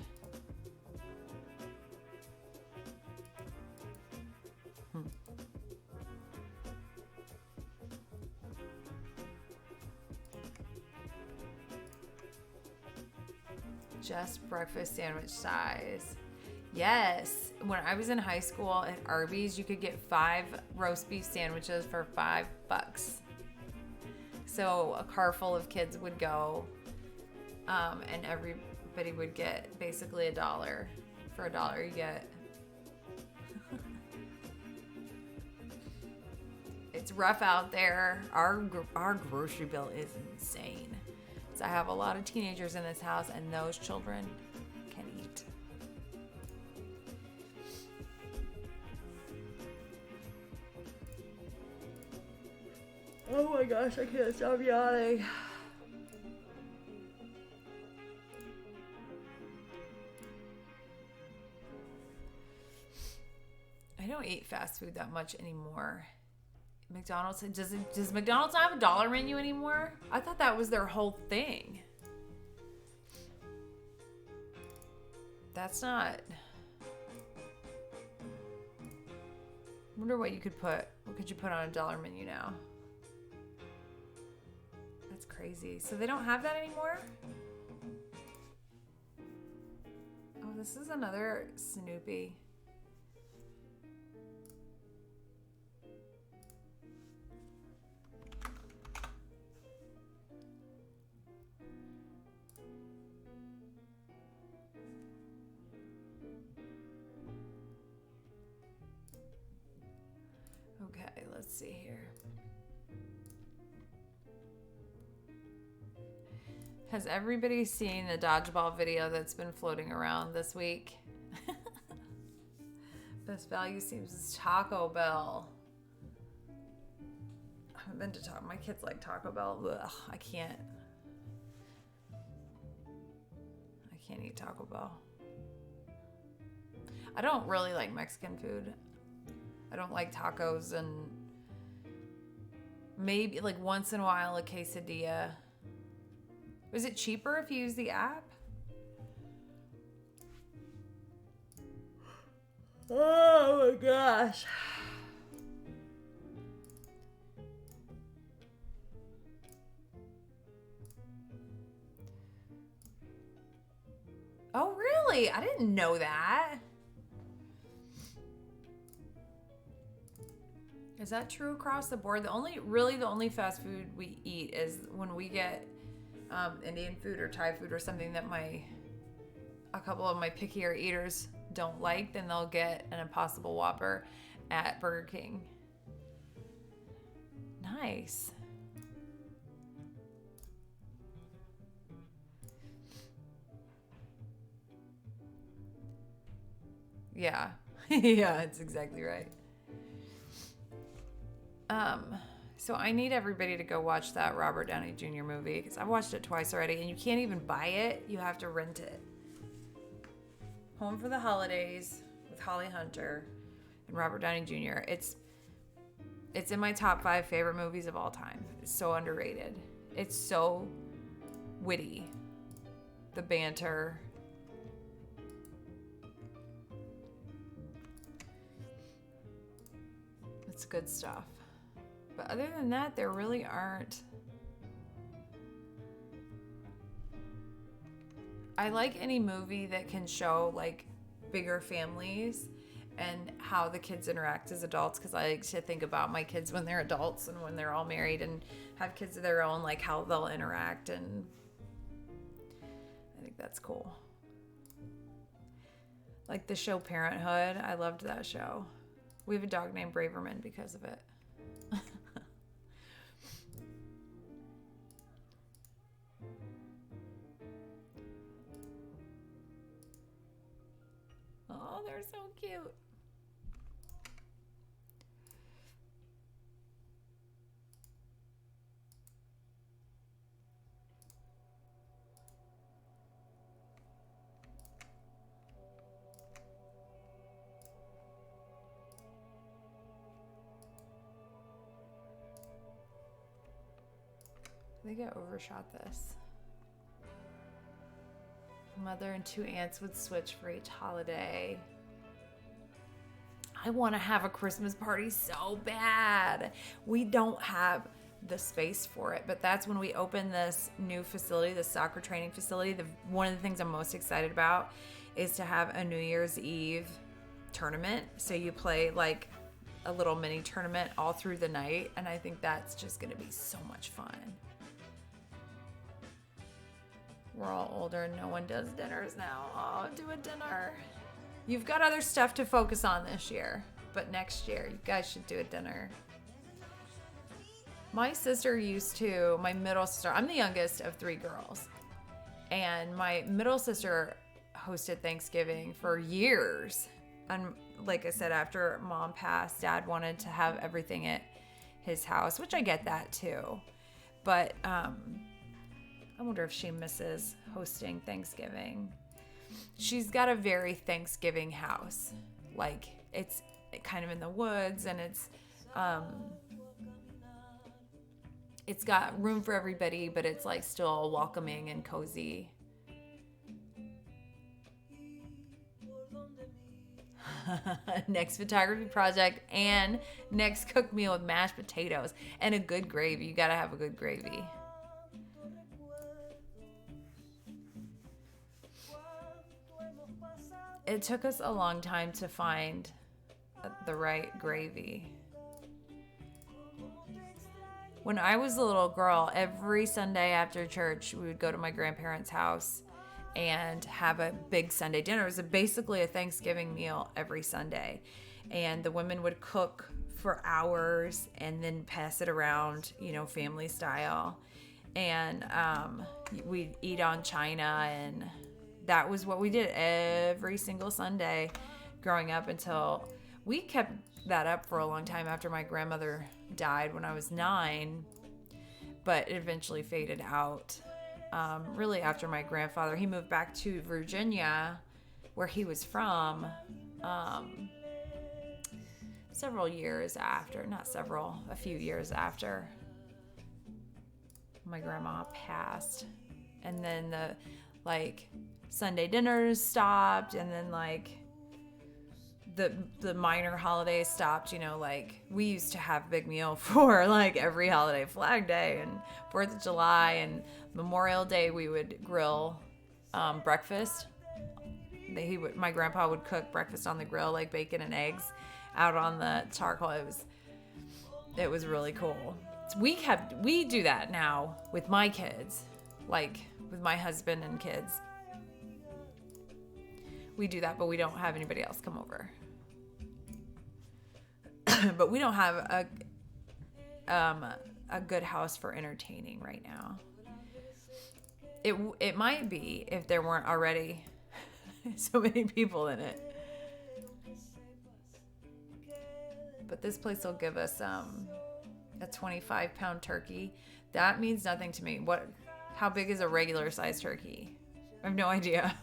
Just breakfast sandwich size. Yes. When I was in high school at Arby's, you could get 5 roast beef sandwiches for $5. So a car full of kids would go, and everybody would get basically $1. For $1, you get. It's rough out there. Our grocery bill is insane. So I have a lot of teenagers in this house, and those children can eat. Oh my gosh, I can't stop yawning. I don't eat fast food that much anymore. McDonald's, does McDonald's not have a dollar menu anymore? I thought that was their whole thing. That's not. I wonder what could you put on a dollar menu now? That's crazy. So they don't have that anymore? Oh, this is another Snoopy. Let's see here. Has everybody seen the dodgeball video that's been floating around this week? Best value seems Taco Bell. I haven't been to Taco. My kids like Taco Bell. Ugh, I can't eat Taco Bell. I don't really like Mexican food. I don't like tacos, and maybe like once in a while a quesadilla. Is it cheaper if you use the app? Oh my gosh. Oh, really? I didn't know that. Is that true across the board? The only fast food we eat is when we get Indian food or Thai food or something that a couple of my pickier eaters don't like, then they'll get an Impossible Whopper at Burger King. Nice. Yeah. Yeah, it's exactly right. So I need everybody to go watch that Robert Downey Jr. movie, because I've watched it twice already, and you can't even buy it. You have to rent it. Home for the Holidays with Holly Hunter and Robert Downey Jr. It's in my top 5 favorite movies of all time. It's so underrated. It's so witty. The banter. It's good stuff. But other than that, there really aren't. I like any movie that can show like bigger families and how the kids interact as adults, because I like to think about my kids when they're adults and when they're all married and have kids of their own, like how they'll interact, and I think that's cool. Like the show Parenthood, I loved that show. We have a dog named Braverman because of it. Oh, they're so cute. I think I overshot this. Mother and 2 aunts would switch for each holiday. I want to have a Christmas party so bad. We don't have the space for it, but that's when we open this new facility, the soccer training facility. One of the things I'm most excited about is to have a New Year's Eve tournament. So you play like a little mini tournament all through the night, and I think that's just going to be so much fun. We're all older. No one does dinners now. Oh, do a dinner. You've got other stuff to focus on this year, but next year you guys should do a dinner. My sister my middle sister, I'm the youngest of 3 girls, and my middle sister hosted Thanksgiving for years. And like I said, after Mom passed, Dad wanted to have everything at his house, which I get that too. But I wonder if she misses hosting Thanksgiving. She's got a very Thanksgiving house. Like, it's kind of in the woods, and it's got room for everybody, but it's like still welcoming and cozy. Next photography project and next cook meal with mashed potatoes and a good gravy. You gotta have a good gravy. It took us a long time to find the right gravy. When I was a little girl, every Sunday after church, we would go to my grandparents' house and have a big Sunday dinner. It was basically a Thanksgiving meal every Sunday. And the women would cook for hours and then pass it around, family style. And we'd eat on china, and that was what we did every single Sunday growing up until we kept that up for a long time after my grandmother died when I was 9, but it eventually faded out. Really after my grandfather, he moved back to Virginia, where he was from, a few years after my grandma passed. And then the Sunday dinners stopped, and then the minor holidays stopped. We used to have a big meal for every holiday, Flag Day and 4th of July and Memorial Day. We would grill breakfast. My grandpa would cook breakfast on the grill, like bacon and eggs out on the charcoal. It was really cool. So we do that now with my kids, with my husband and kids. We do that, but we don't have anybody else come over. But we don't have a good house for entertaining right now. It might be if there weren't already so many people in it. But this place will give us a 25-pound turkey. That means nothing to me. How big is a regular size turkey? I have no idea.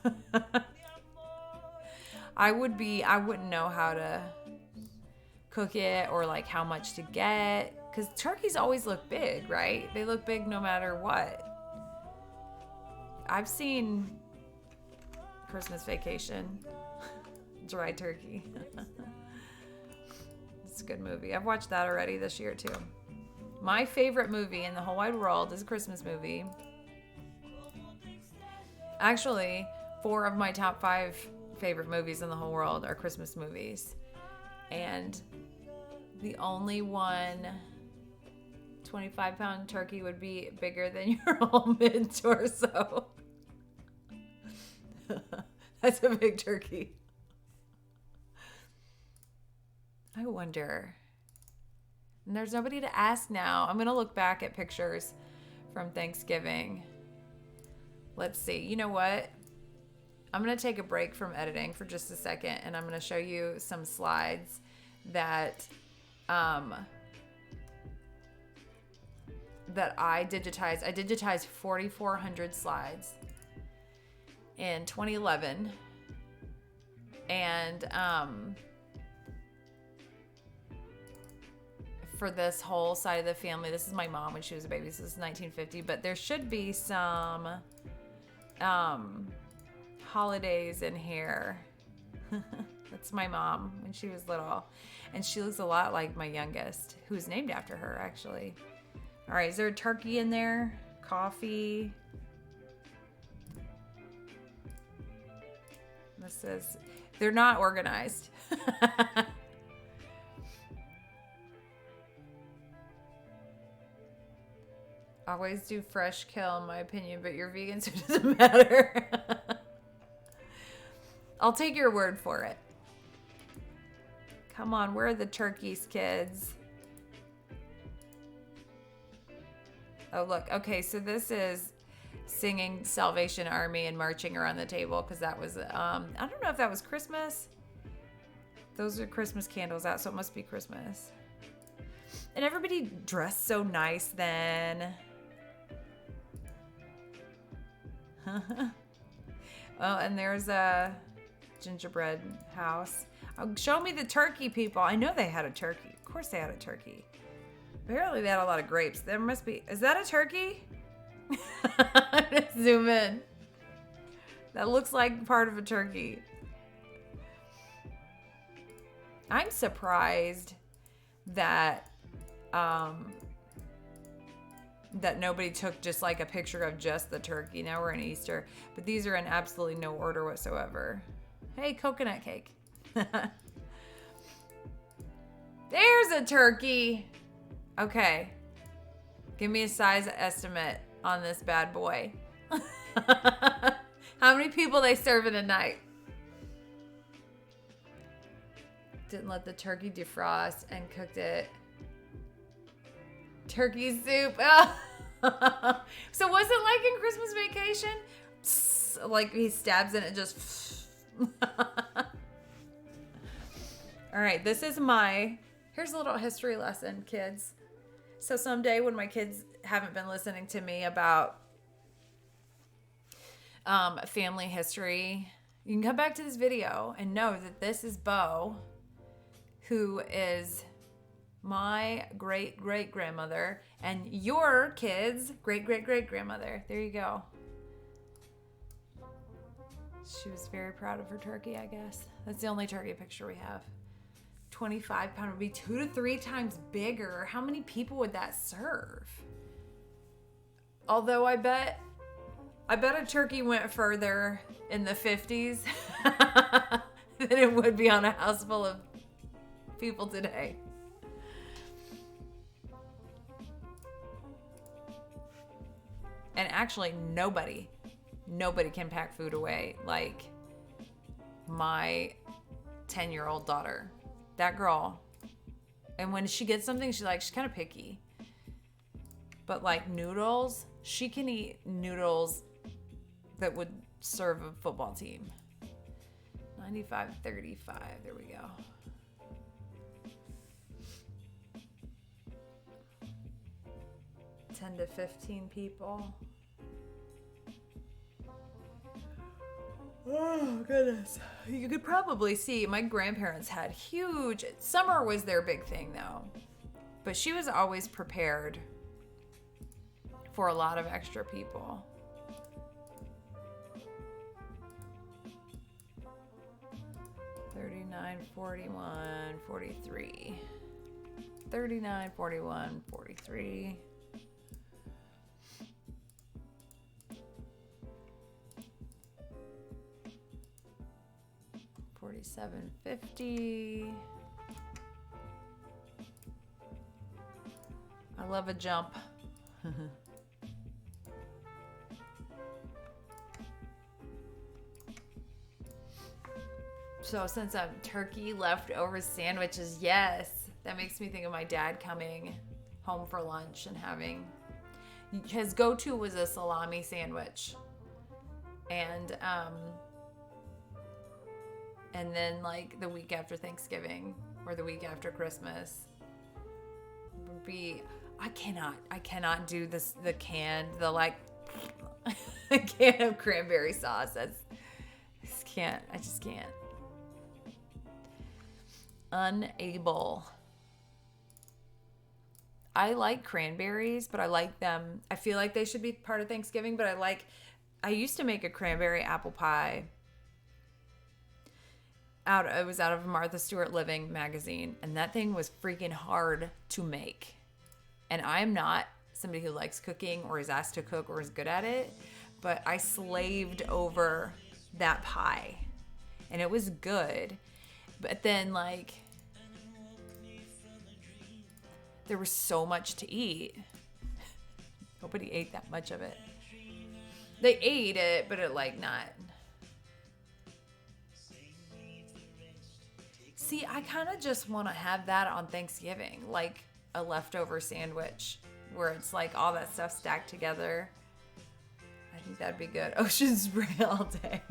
I wouldn't know how to cook it or how much to get, because turkeys always look big, right? They look big no matter what. I've seen Christmas Vacation, Dry Turkey. It's a good movie. I've watched that already this year too. My favorite movie in the whole wide world is a Christmas movie. Actually, 4 of my top 5 favorite movies in the whole world are Christmas movies. And the only one 25-pound turkey would be bigger than your whole mid-torso. That's a big turkey. I wonder. And there's nobody to ask now. I'm going to look back at pictures from Thanksgiving. Let's see. You know what? I'm going to take a break from editing for just a second, and I'm going to show you some slides that that I digitized. I digitized 4,400 slides in 2011, and for this whole side of the family, this is my mom when she was a baby. This is 1950, but there should be some holidays in here. That's my mom when she was little, and she looks a lot like my youngest, who's named after her, actually. All right, is there a turkey in there? Coffee. This is, they're not organized. Always do fresh kill, in my opinion, but you're vegan, so it doesn't matter. I'll take your word for it. Come on, where are the turkeys, kids? Oh, look. Okay, so this is singing Salvation Army and marching around the table, because that was, I don't know if that was Christmas. Those are Christmas candles out, so it must be Christmas. And everybody dressed so nice then. Oh, and there's a gingerbread house. Oh, show me the turkey, people. I know they had a turkey. Of course they had a turkey. Apparently they had a lot of grapes. There must be. Is that a turkey? I'm gonna zoom in. That looks like part of a turkey. I'm surprised that that nobody took just like a picture of just the turkey. Now we're in Easter, but these are in absolutely no order whatsoever. Hey, coconut cake. There's a turkey. Okay. Give me a size estimate on this bad boy. How many people they serving a night? Didn't let the turkey defrost and cooked it. Turkey soup. So was it like in Christmas Vacation? Psst, like he stabs in it just. All right, this is here's a little history lesson, kids. So someday when my kids haven't been listening to me about family history, you can come back to this video and know that this is Bo, who is my great-great-grandmother, and your kids' great-great-great-grandmother. There you go. She was very proud of her turkey, I guess. That's the only turkey picture we have. 25-pound would be 2 to 3 times bigger. How many people would that serve? Although I bet a turkey went further in the 50s than it would be on a house full of people today. And actually, nobody can pack food away like my 10-year-old daughter. That girl. And when she gets something, she's kind of picky. But like noodles, she can eat noodles that would serve a football team. 95-35. There we go. $10 to $15 people. Oh, goodness. You could probably see my grandparents had huge... Summer was their big thing, though. But she was always prepared for a lot of extra people. $39.41, $43. $39.41, $43. $47.50. I love a jump. So since I'm turkey leftover sandwiches, yes, that makes me think of my dad coming home for lunch and having his go-to was a salami sandwich, and then like the week after Thanksgiving or the week after Christmas would be I cannot do this the can of cranberry sauce. I just can't. Unable. I like cranberries, but I like them. I feel like they should be part of Thanksgiving, but I used to make a cranberry apple pie. It was out of Martha Stewart Living magazine, and that thing was freaking hard to make. And I'm not somebody who likes cooking or is asked to cook or is good at it, but I slaved over that pie, and it was good. But then, there was so much to eat. Nobody ate that much of it. They ate it, but not. See, I kind of just want to have that on Thanksgiving, like a leftover sandwich where it's all that stuff stacked together. I think that'd be good. Ocean spray all day.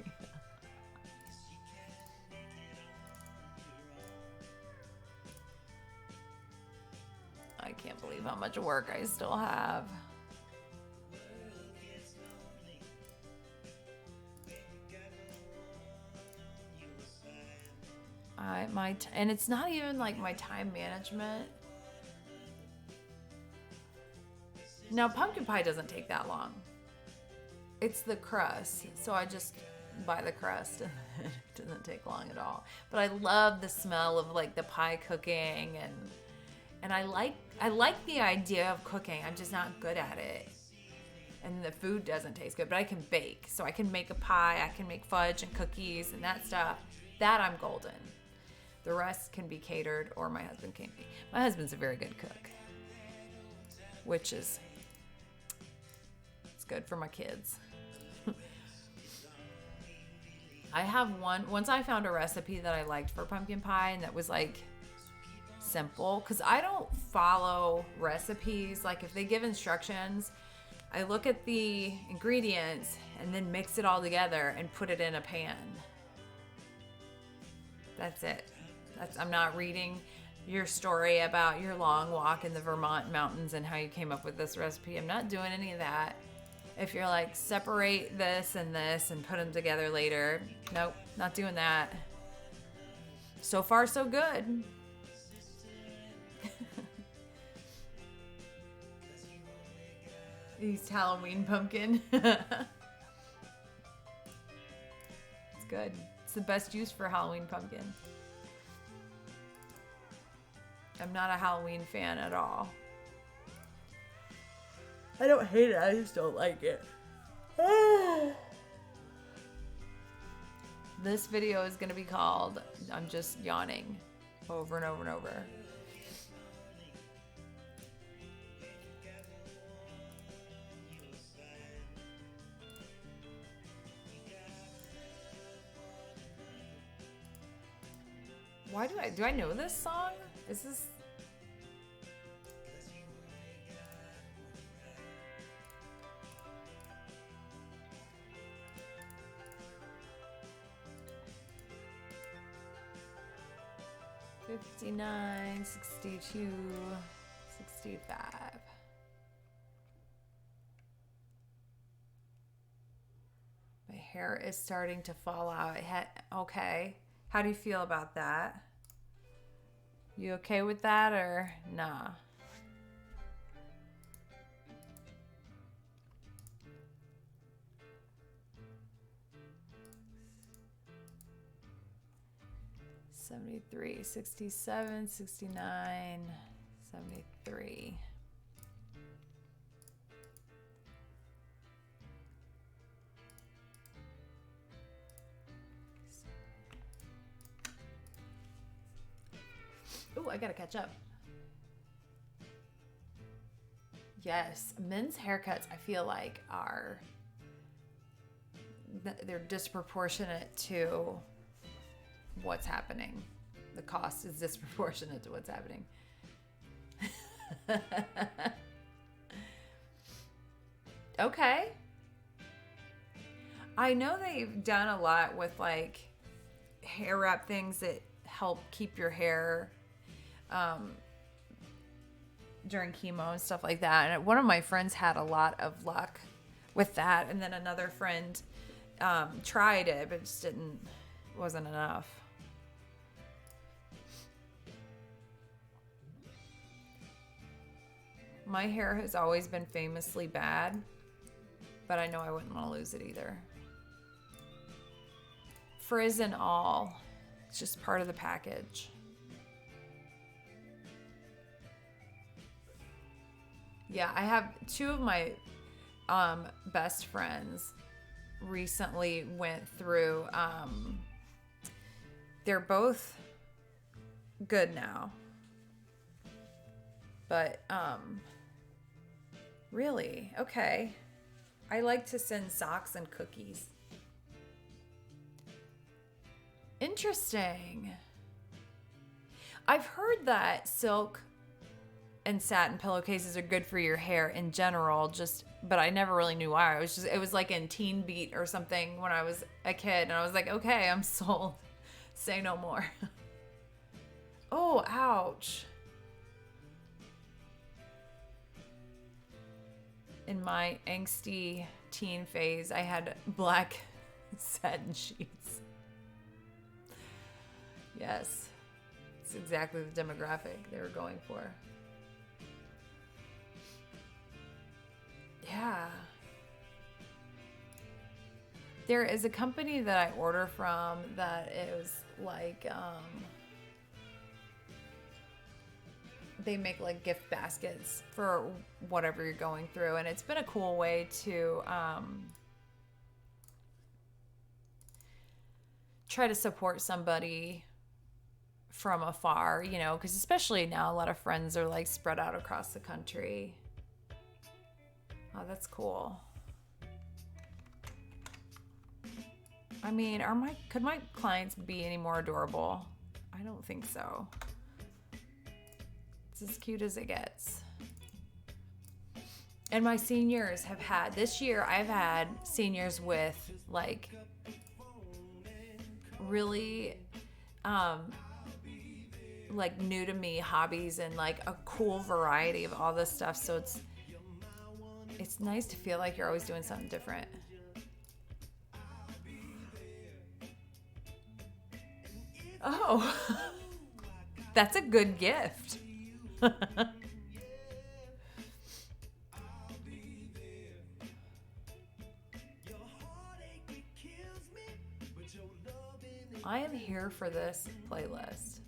I can't believe how much work I still have. And it's not even my time management. Now, pumpkin pie doesn't take that long. It's the crust, so I just buy the crust, and it doesn't take long at all. But I love the smell of the pie cooking, and I like the idea of cooking. I'm just not good at it, and the food doesn't taste good. But I can bake, so I can make a pie. I can make fudge and cookies and that stuff. That I'm golden. The rest can be catered, or my husband can be. My husband's a very good cook, which is it's good for my kids. I have once I found a recipe that I liked for pumpkin pie and that was like simple, because I don't follow recipes. Like if they give instructions, I look at the ingredients and then mix it all together and put it in a pan. That's it. I'm not reading your story about your long walk in the Vermont mountains and how you came up with this recipe. I'm not doing any of that. If you're like, separate this and put them together later. Nope, not doing that. So far, so good. East Halloween pumpkin. It's good. It's the best use for Halloween pumpkin. I'm not a Halloween fan at all. I don't hate it, I just don't like it. This video is gonna be called I'm Just Yawning over and over and over. Why do I know this song? Is this... $59, $62, $65. My hair is starting to fall out. Okay. How do you feel about that? You okay with that or nah? $73, $67, $69, $73. Oh, I gotta catch up. Yes, men's haircuts I feel like they're disproportionate to what's happening. The cost is disproportionate to what's happening. Okay. I know they've done a lot with like hair wrap things that help keep your hair during chemo and stuff like that. And one of my friends had a lot of luck with that. And then another friend tried it, but it just wasn't enough. My hair has always been famously bad, but I know I wouldn't want to lose it either. Frizz and all, it's just part of the package. Yeah, I have two of my best friends recently went through, they're both good now. But, really? Okay. I like to send socks and cookies. Interesting. I've heard that silk and satin pillowcases are good for your hair in general, but I never really knew why. It was like in Teen Beat or something when I was a kid, and I was like, okay, I'm sold. Say no more. Oh, ouch. In my angsty teen phase, I had black satin sheets. Yes, it's exactly the demographic they were going for. Yeah. There is a company that I order from that is like, they make like gift baskets for whatever you're going through. And it's been a cool way to try to support somebody from afar, you know, because especially now a lot of friends are like spread out across the country. Oh, that's cool. I mean, could my clients be any more adorable? I don't think so. It's as cute as it gets. And my seniors have had, this year I've had seniors with like really like new to me hobbies and like a cool variety of all this stuff. So it's nice to feel like you're always doing something different. Oh, that's a good gift. I am here for this playlist.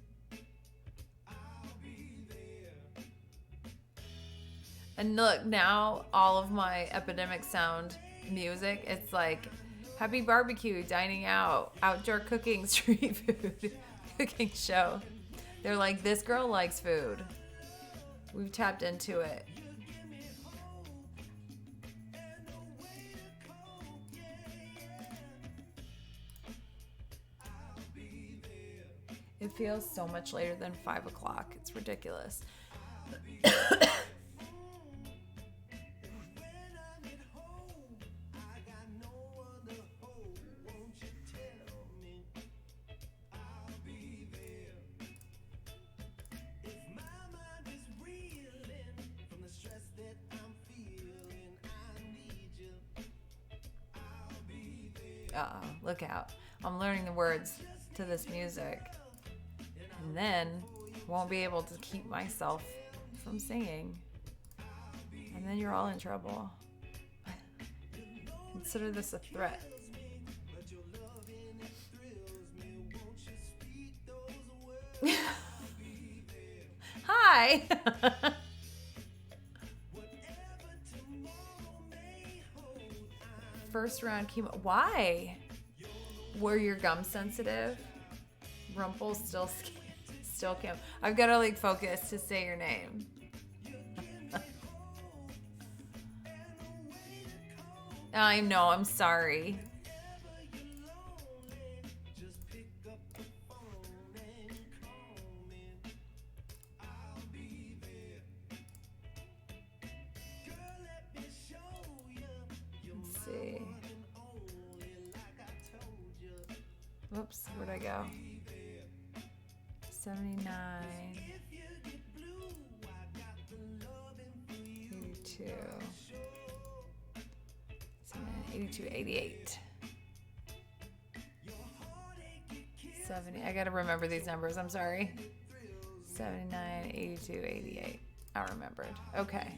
And look, now all of my Epidemic Sound music, it's like happy barbecue, dining out, outdoor cooking, street food, cooking show. They're like, this girl likes food. We've tapped into it. It feels so much later than 5 o'clock. It's ridiculous. Uh-oh, look out. I'm learning the words to this music. And then won't be able to keep myself from singing. And then you're all in trouble. Consider this a threat. Hi! First round chemo. Why? Were your gums sensitive? Still Kim. I've got to like focus to say your name. I know, I'm sorry. Let's see. Whoops, where'd I go? 79, 82, 82, 88, 70. I gotta remember these numbers, I'm sorry. 79, 82, 88. I remembered. Okay.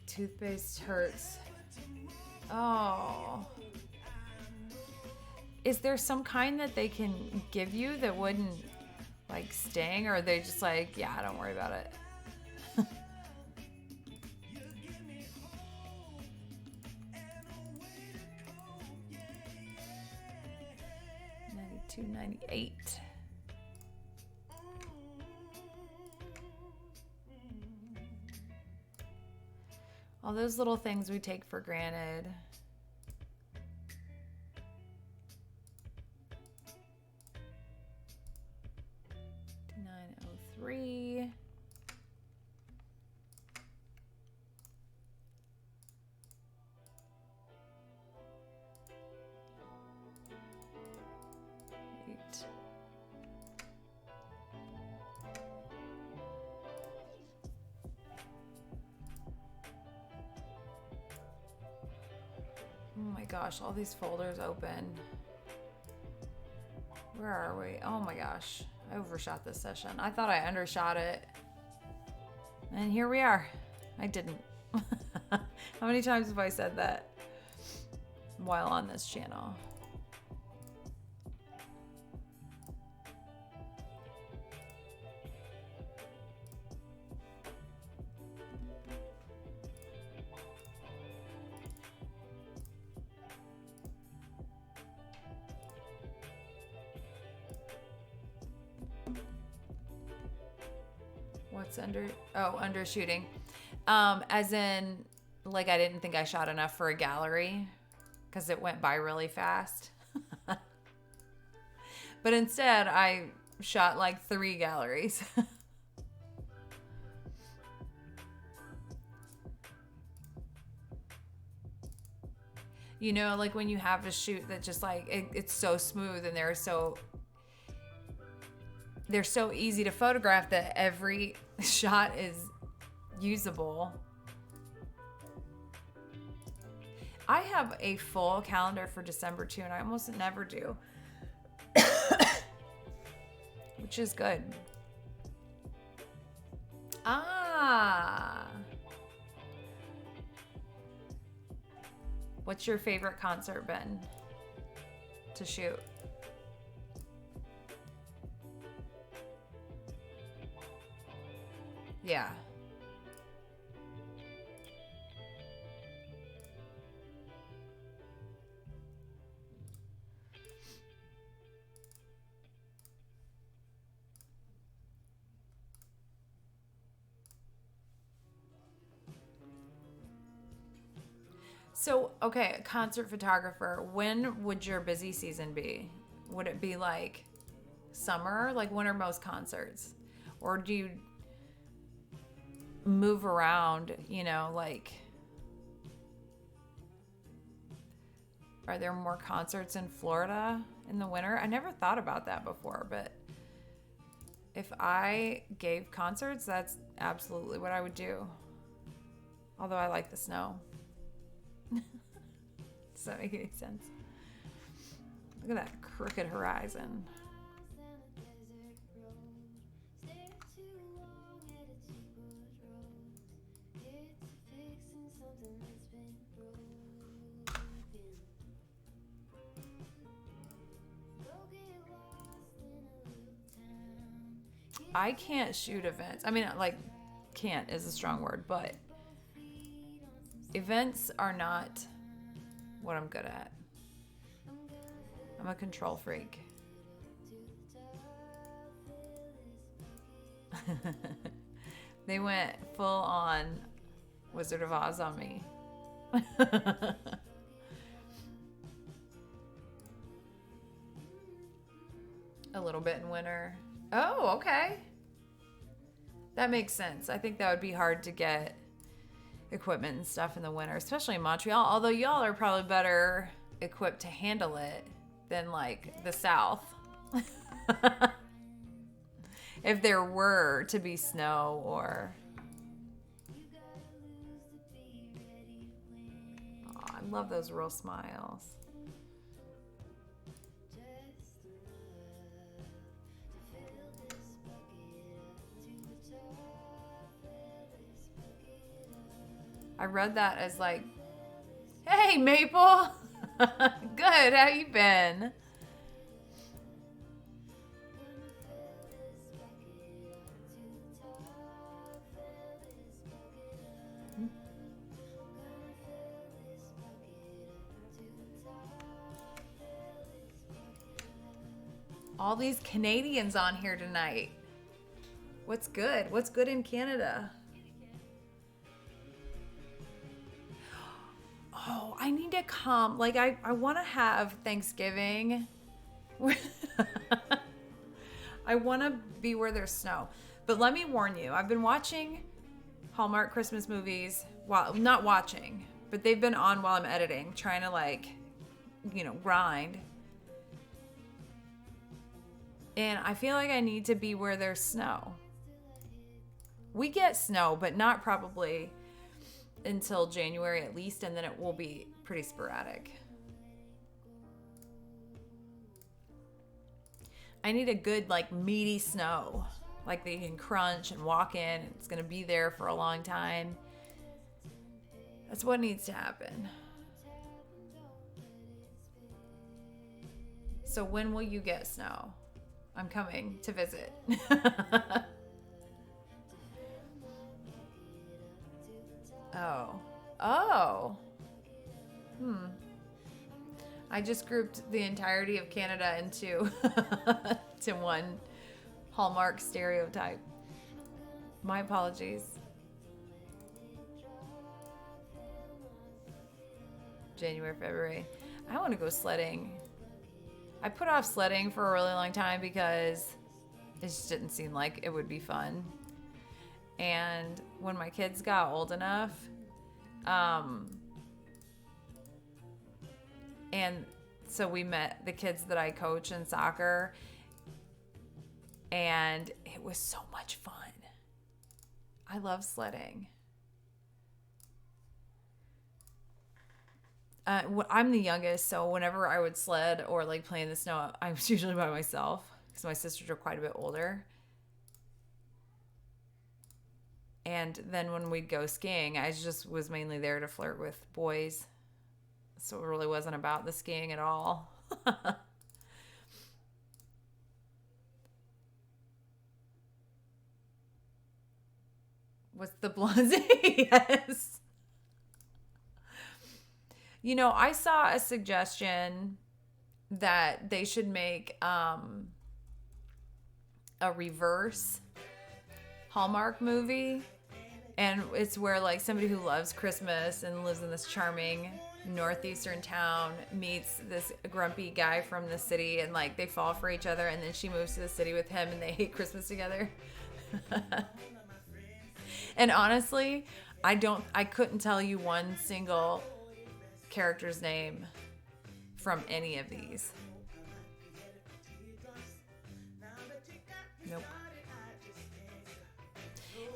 Toothpaste hurts. Oh. Is there some kind that they can give you that wouldn't like sting, or are they just like, yeah, don't worry about it? 92, 98. All those little things we take for granted. 903. Oh my gosh, all these folders open. Where are we? Oh my gosh, I overshot this session. I thought I undershot it. And here we are. I didn't. How many times have I said that while on this channel? What's undershooting? As in, like, I didn't think I shot enough for a gallery, because it went by really fast. But instead, I shot like 3 galleries. You know, like when you have a shoot that just like, it's so smooth and they're so easy to photograph that every shot is usable. I have a full calendar for December too, and I almost never do. Which is good. Ah. What's your favorite concert been to shoot? Yeah. So, okay, concert photographer, when would your busy season be? Would it be like summer? Like when are most concerts? Or do you move around, you know, like are there more concerts in Florida in the winter? I never thought about that before, but if I gave concerts, that's absolutely what I would do. Although I like the snow. Does that make any sense? Look at that crooked horizon. I can't shoot events. I mean, like, can't is a strong word, but events are not what I'm good at. I'm a control freak. They went full on Wizard of Oz on me. A little bit in winter. Oh, okay. That makes sense. I think that would be hard to get equipment and stuff in the winter, especially in Montreal, although y'all are probably better equipped to handle it than like the South. If there were to be snow or... Oh, I love those real smiles. I read that as like, hey, Maple. Good, how you been? All these Canadians on here tonight. What's good? What's good in Canada? Oh, I need to come. Like, I want to have Thanksgiving. I want to be where there's snow. But let me warn you, I've been watching Hallmark Christmas movies while, not watching, but they've been on while I'm editing, trying to like, you know, grind. And I feel like I need to be where there's snow. We get snow, but not probably until January at least, and then it will be pretty sporadic. I need a good, like, meaty snow, like that you can crunch and walk in. It's gonna be there for a long time. That's what needs to happen. So when will you get snow? I'm coming to visit. Oh. I just grouped the entirety of Canada into to one Hallmark stereotype. My apologies. January, February. I want to go sledding. I put off sledding for a really long time because it just didn't seem like it would be fun. And when my kids got old enough, and so we met the kids that I coach in soccer, and it was so much fun. I love sledding. I'm the youngest, so whenever I would sled or like play in the snow, I was usually by myself because my sisters are quite a bit older. And then when we'd go skiing, I just was mainly there to flirt with boys. So it really wasn't about the skiing at all. What's the Blondie? Yes. You know, I saw a suggestion that they should make a reverse Hallmark movie. And it's where like somebody who loves Christmas and lives in this charming northeastern town meets this grumpy guy from the city, and like they fall for each other, and then she moves to the city with him and they hate Christmas together. And honestly, I couldn't tell you one single character's name from any of these. Nope.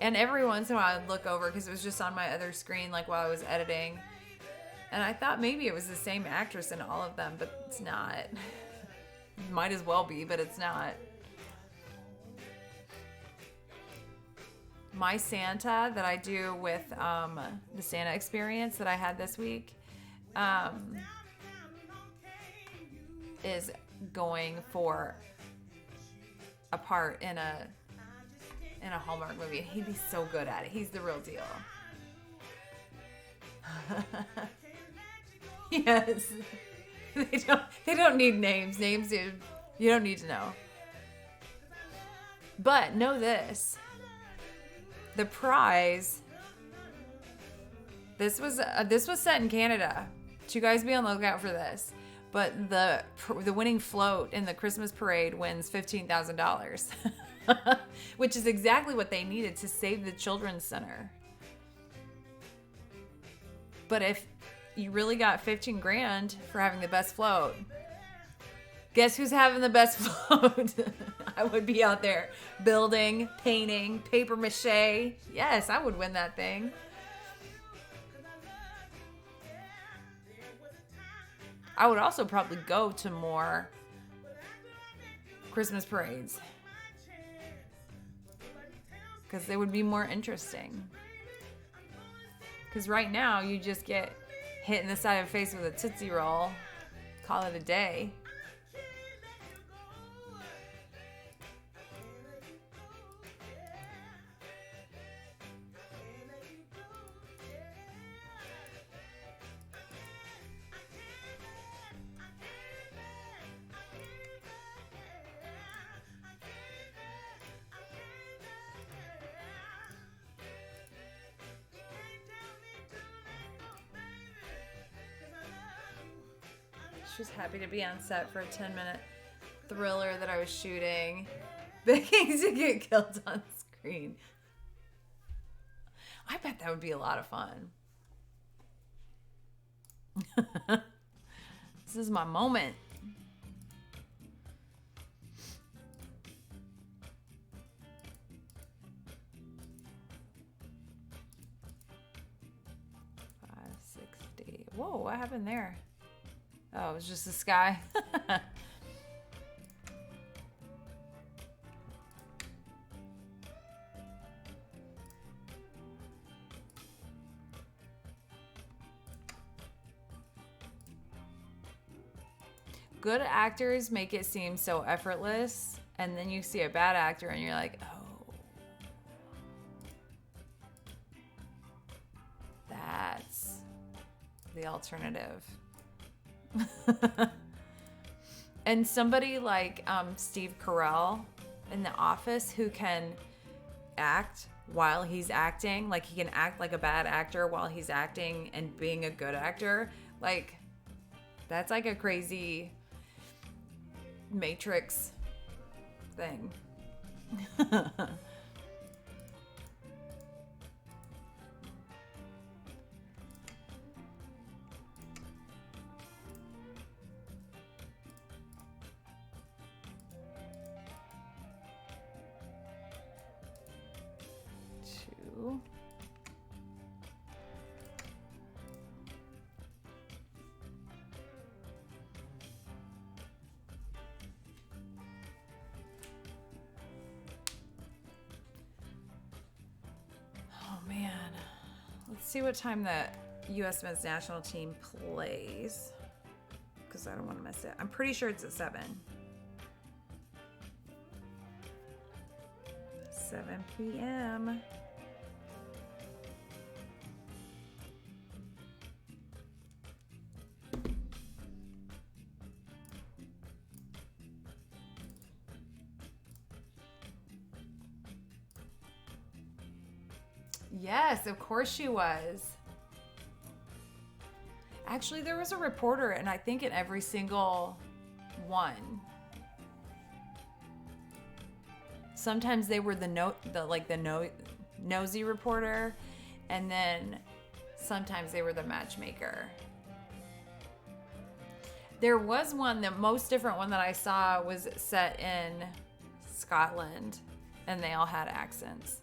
And every once in a while I'd look over because it was just on my other screen, like while I was editing. And I thought maybe it was the same actress in all of them, but it's not. Might as well be, but it's not. My Santa that I do with the Santa experience that I had this week is going for a part in a Hallmark movie. He'd be so good at it. He's the real deal. Yes. They don't need names. Names you don't need to know. But know this. The prize. This was set in Canada. So you guys be on the lookout for this. But the winning float in the Christmas parade wins $15,000. Which is exactly what they needed to save the children's center. But if you really got 15 grand for having the best float, guess who's having the best float? I would be out there building, painting, paper mache. Yes, I would win that thing. I would also probably go to more Christmas parades because they would be more interesting. Because right now, you just get hit in the side of the face with a Tootsie Roll, call it a day. She was happy to be on set for a 10-minute thriller that I was shooting, begging to get killed on screen. I bet that would be a lot of fun. This is my moment. $560. Whoa, what happened there? Oh, it was just the sky. Good actors make it seem so effortless, and then you see a bad actor and you're like, oh, that's the alternative. And somebody like Steve Carell in The Office who can act while he's acting, like he can act like a bad actor while he's acting and being a good actor, like That's like a crazy Matrix thing. Two. Man, let's see what time the U.S. men's national team plays, because I don't want to miss it. I'm pretty sure it's at 7. 7 p.m. Yes, of course she was. Actually, there was a reporter, and I think in every single one. Sometimes they were the nosy reporter, and then sometimes they were the matchmaker. There was one, the most different one that I saw was set in Scotland, and they all had accents.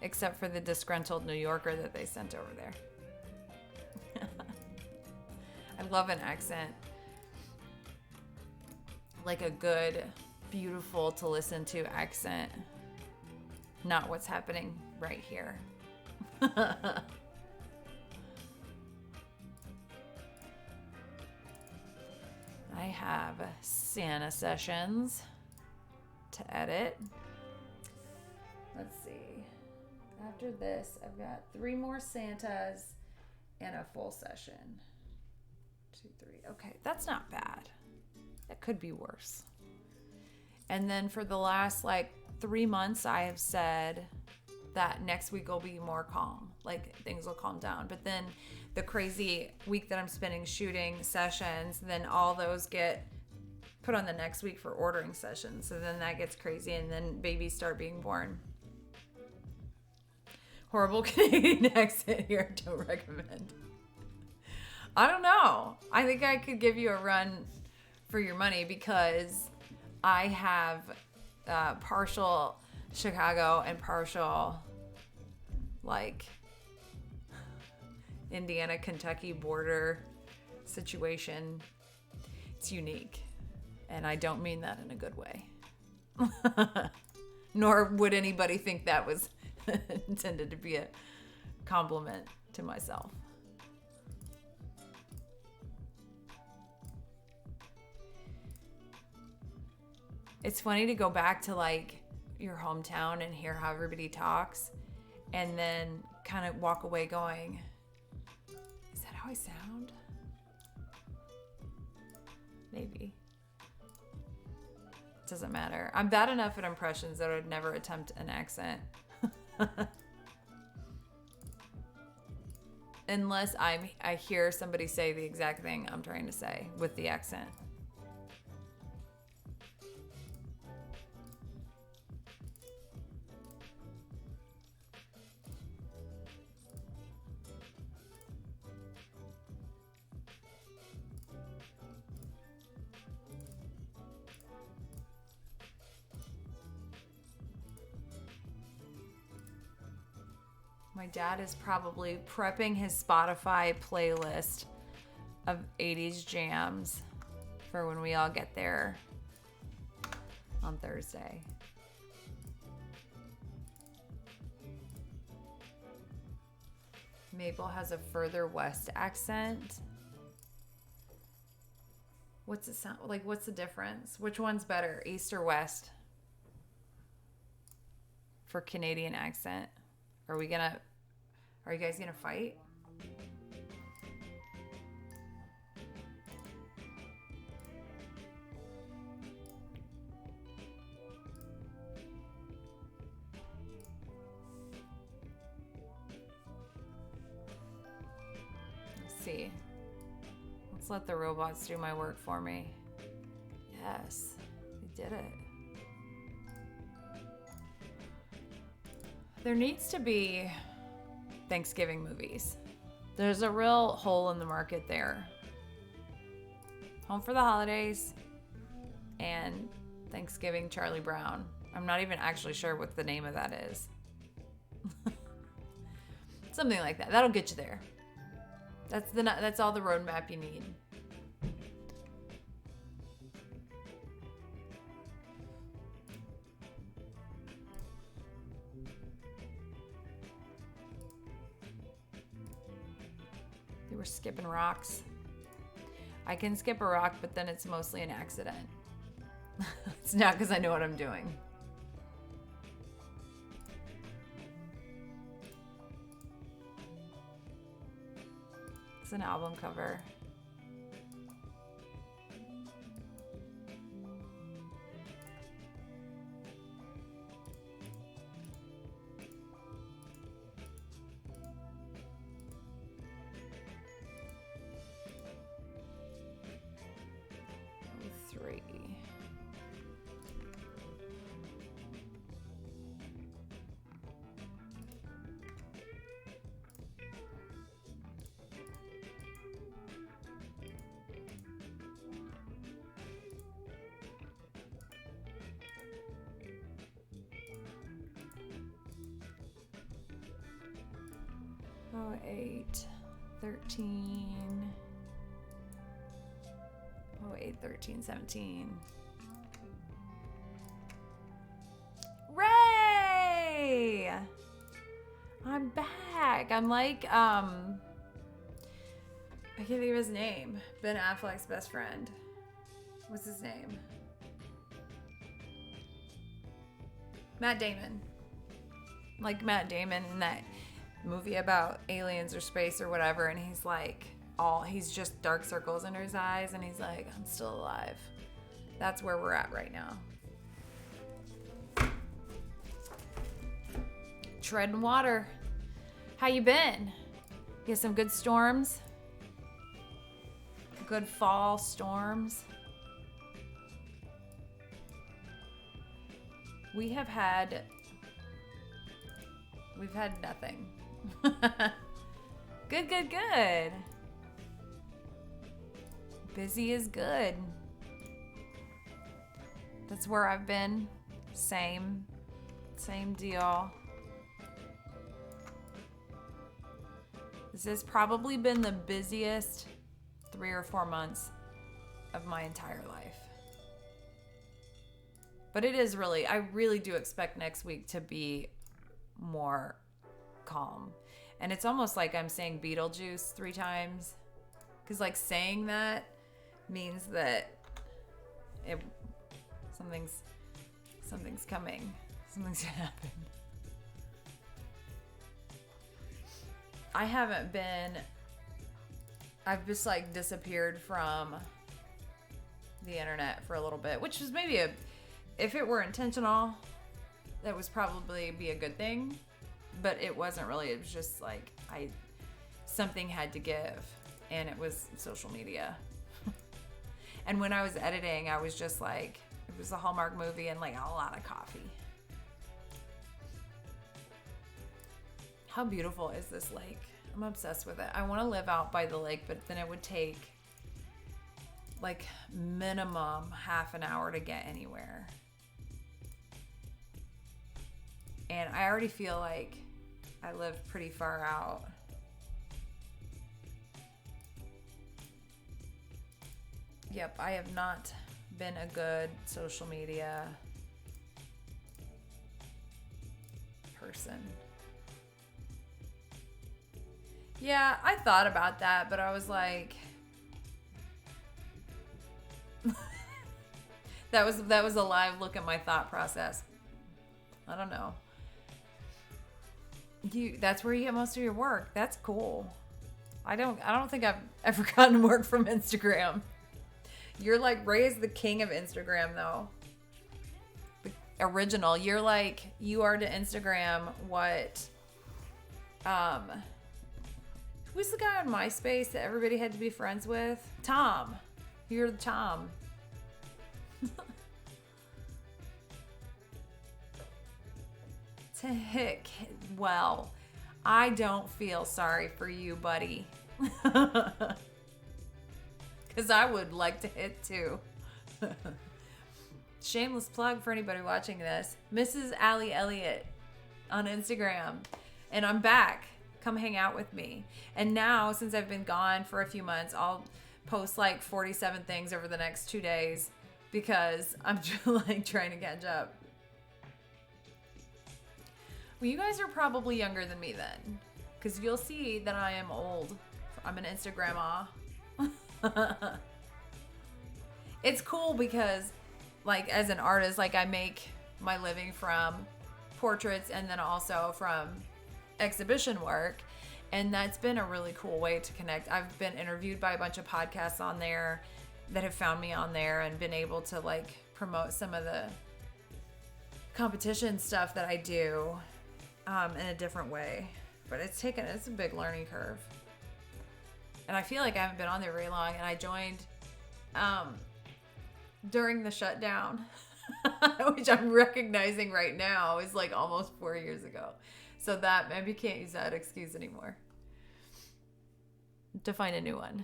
Except for the disgruntled New Yorker that they sent over there. I love an accent. Like a good, beautiful to listen to accent. Not what's happening right here. I have Santa sessions to edit. Let's see. After this, I've got 3 more Santas and a full session. 2, 3. Okay, that's not bad. That could be worse. And then for the last 3 months, I have said that next week will be more calm. Like things will calm down. But then the crazy week that I'm spending shooting sessions, then all those get put on the next week for ordering sessions. So then that gets crazy, and then babies start being born. Horrible Canadian accent here. Don't recommend. I don't know. I think I could give you a run for your money because I have partial Chicago and partial Indiana, Kentucky border situation. It's unique. And I don't mean that in a good way. Nor would anybody think that was intended to be a compliment to myself. It's funny to go back to your hometown and hear how everybody talks and then kind of walk away going, is that how I sound? Maybe. It doesn't matter. I'm bad enough at impressions that I would never attempt an accent. Unless I hear somebody say the exact thing I'm trying to say with the accent. My dad is probably prepping his Spotify playlist of 80s jams for when we all get there on Thursday. Maple has a further west accent. What's it sound like? What's the difference? Which one's better, east or west? For Canadian accent. Are you guys gonna fight? Let's Just let the robots do my work for me. Yes, they did it. There needs to be Thanksgiving movies. There's a real hole in the market there. Home for the Holidays and Thanksgiving Charlie Brown. I'm not even actually sure what the name of that is. Something like that. That'll get you there. That's all the roadmap you need. They were skipping rocks. I can skip a rock, but then it's mostly an accident. It's not because I know what I'm doing. It's an album cover. Three. Oh, 8, 13. Oh, 8, 13, 17. Ray! I'm back. I'm like, I can't think of his name. Ben Affleck's best friend. What's his name? Matt Damon. Like Matt Damon in that movie about aliens or space or whatever, and he's like, he's just dark circles under his eyes, and he's like, I'm still alive. That's where we're at right now. Treading water. How you been? Get some good storms? Good fall storms? We've had nothing. Good. Busy is good. That's where I've been. Same deal. This has probably been the busiest 3 or 4 months of my entire life. But it is really, I really do expect next week to be more calm. And it's almost like I'm saying Beetlejuice 3 times. Because like saying that means that something's coming. Something's gonna happen. I've just like disappeared from the internet for a little bit, which was maybe if it were intentional, that was probably be a good thing, but it wasn't really. It was just like something had to give, and it was social media. And when I was editing, I was just like, it was a Hallmark movie and like a lot of coffee. How beautiful is this lake? I'm obsessed with it. I want to live out by the lake, but then it would take like minimum half an hour to get anywhere. And I already feel like I live pretty far out. Yep, I have not been a good social media person. Yeah, I thought about that, but I was like, that was a live look at my thought process. I don't know. That's where you get most of your work. That's cool. I don't think I've ever gotten work from Instagram. You're like, Ray is the king of Instagram though. The original. You're like, you are to Instagram what Who's the guy on MySpace that everybody had to be friends with? Tom. You're the Tom. Well, I don't feel sorry for you, buddy. Because I would like to hit too. Shameless plug for anybody watching this. Mrs. Allie Elliott on Instagram. And I'm back. Come hang out with me. And now, since I've been gone for a few months, I'll post like 47 things over the next 2 days because I'm like trying to catch up. Well, you guys are probably younger than me then, because you'll see that I am old. I'm an Instagram-ah. It's cool because, like, as an artist, like, I make my living from portraits and then also from exhibition work, and that's been a really cool way to connect. I've been interviewed by a bunch of podcasts on there that have found me on there and been able to, like, promote some of the competition stuff that I do in a different way. But it's a big learning curve. And I feel like I haven't been on there very long, and I joined during the shutdown, which I'm recognizing right now is like almost 4 years ago. So that maybe can't use that excuse anymore. To find a new one.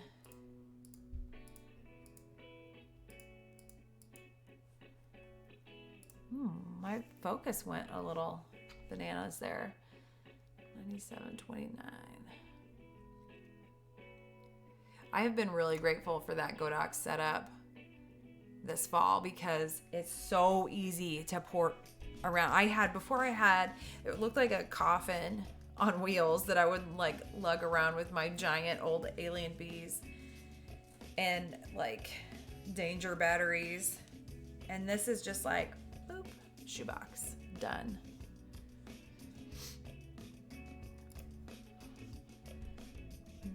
My focus went a little bananas there. 97.29. I have been really grateful for that Godox setup this fall because it's so easy to port around. It looked like a coffin on wheels that I would like lug around with my giant old Alien Bees and like Danger batteries. And this is just like, boop, shoebox, done.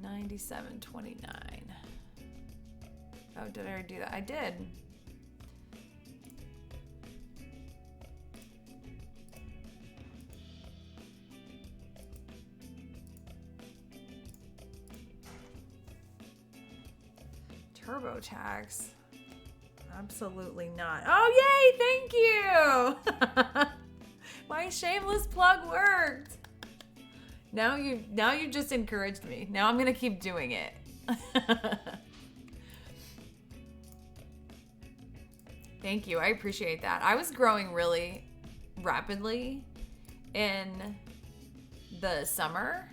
$97.29. Oh, did I already do that? I did. TurboTax. Absolutely not. Oh, yay! Thank you. My shameless plug worked. Now you just encouraged me. Now I'm gonna keep doing it. Thank you. I appreciate that. I was growing really rapidly in the summer,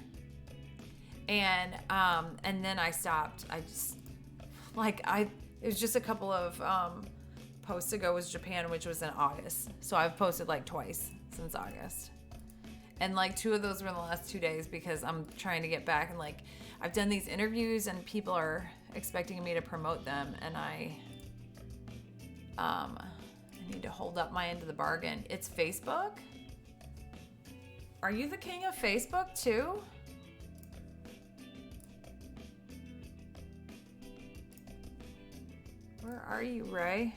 and then I stopped. It was just a couple of posts ago was Japan, which was in August. So I've posted like twice since August. And like 2 of those were in the last 2 days because I'm trying to get back, and like I've done these interviews and people are expecting me to promote them, and I need to hold up my end of the bargain. It's Facebook? Are you the king of Facebook too? Where are you, Ray?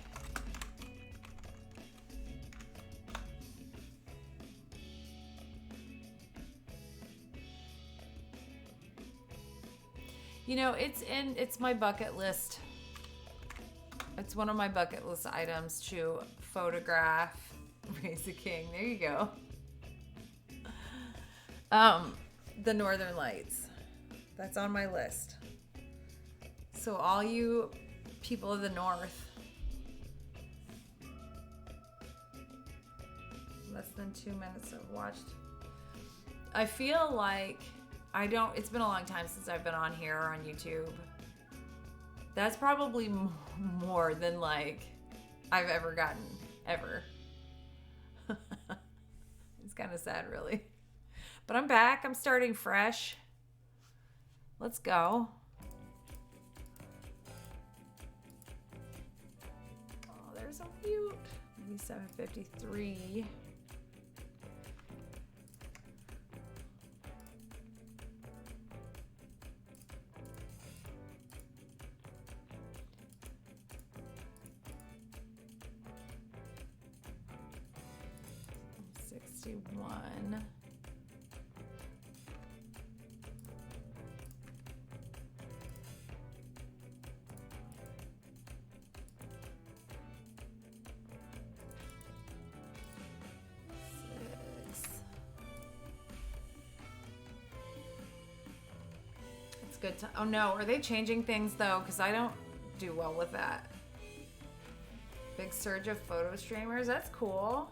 You know, it's my bucket list. It's one of my bucket list items to photograph Raise the King. There you go. The Northern Lights. That's on my list. So all you people of the North, less than 2 minutes I've watched. I feel like it's been a long time since I've been on here on YouTube. That's probably more than like I've ever gotten, ever. It's kind of sad, really. But I'm back. I'm starting fresh. Let's go. Oh, they're so cute. 753. good time. Oh no, are they changing things though? Because I don't do well with that. Big surge of photo streamers. That's cool.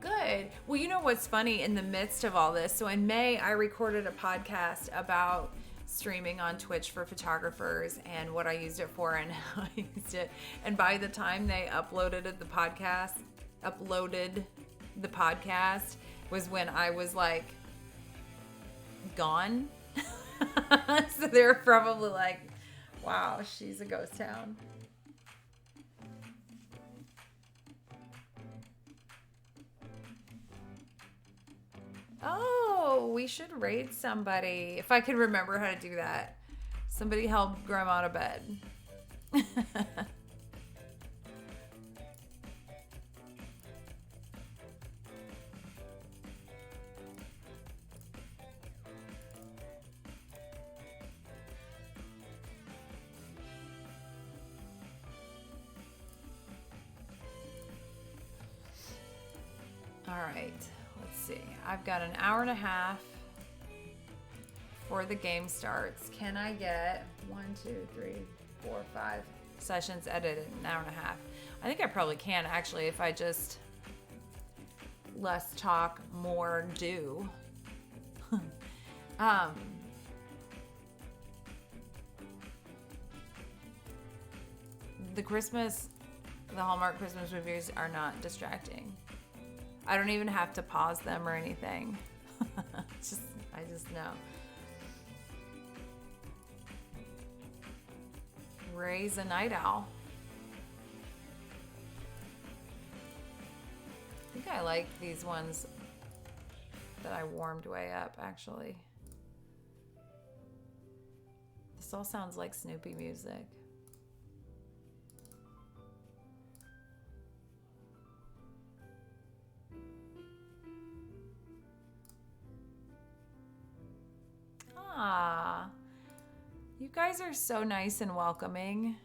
Good. Well, you know what's funny in the midst of all this? So in May, I recorded a podcast about streaming on Twitch for photographers and what I used it for and how I used it. And by the time they uploaded the podcast was when I was like gone. So they were probably like, wow, she's a ghost town. Oh, we should raid somebody. If I could remember how to do that. Somebody help Grandma out of bed. All right. Let's see. I've got an hour and a half before the game starts. Can I get 1, 2, 3, 4, 5 sessions edited in an hour and a half? I think I probably can actually if I just less talk, more do. The Hallmark Christmas movies are not distracting. I don't even have to pause them or anything. I just know. Ray's a night owl. I think I like these ones that I warmed way up, actually. This all sounds like Snoopy music. Ah, you guys are so nice and welcoming.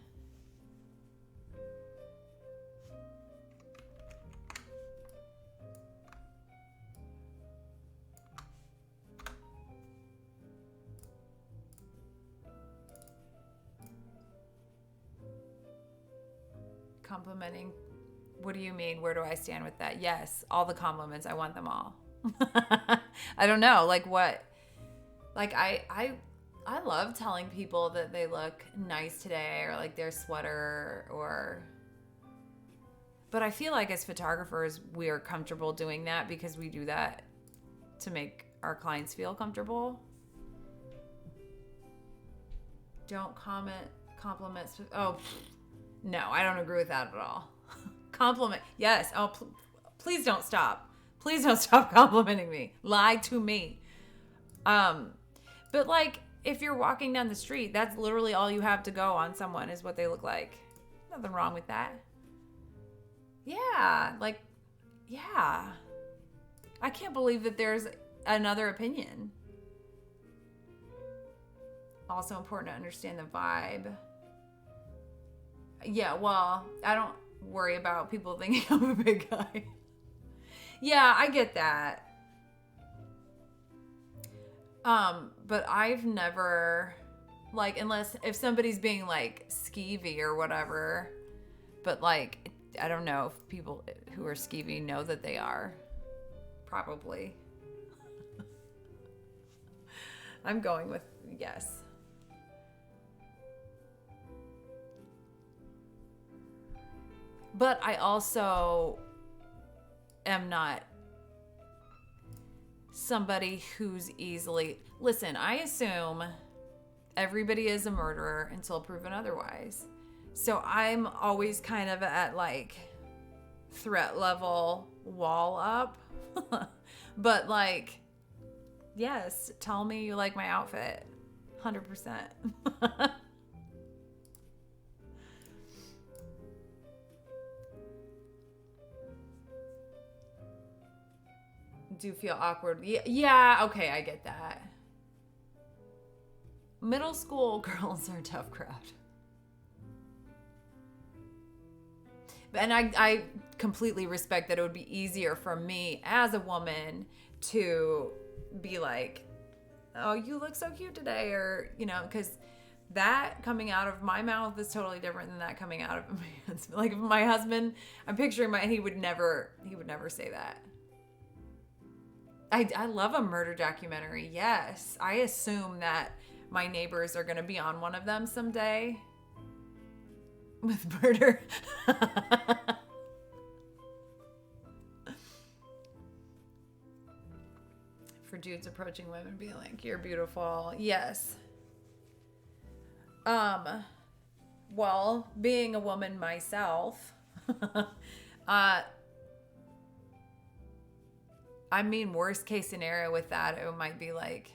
Complimenting. What do you mean? Where do I stand with that? Yes, all the compliments. I want them all. I don't know, like what? Like I love telling people that they look nice today or like their sweater but I feel like as photographers we are comfortable doing that because we do that to make our clients feel comfortable. Don't compliments. Oh, no, I don't agree with that at all. Compliment. Yes. Oh, please don't stop. Please don't stop complimenting me. Lie to me. But like, if you're walking down the street, that's literally all you have to go on someone is what they look like. Nothing wrong with that. Yeah, like, yeah. I can't believe that there's another opinion. Also important to understand the vibe. Yeah, well, I don't worry about people thinking I'm a big guy. Yeah, I get that. But I've never, like, unless if somebody's being like skeevy or whatever, but like, I don't know if people who are skeevy know that they are. Probably. I'm going with yes. But I also am not somebody who's easily... Listen, I assume everybody is a murderer until proven otherwise. So I'm always kind of at like threat level wall up. But like, yes, tell me you like my outfit. 100%. Do feel awkward. Yeah, okay, I get that. Middle school girls are a tough crowd. And I completely respect that it would be easier for me as a woman to be like oh, you look so cute today, or, because that coming out of my mouth is totally different than that coming out of my husband. Like, if my husband, I'm picturing he would never say that. I love a murder documentary. Yes. I assume that my neighbors are going to be on one of them someday with murder. For dudes approaching women being like, you're beautiful. Yes. Well, being a woman myself, worst case scenario with that, it might be like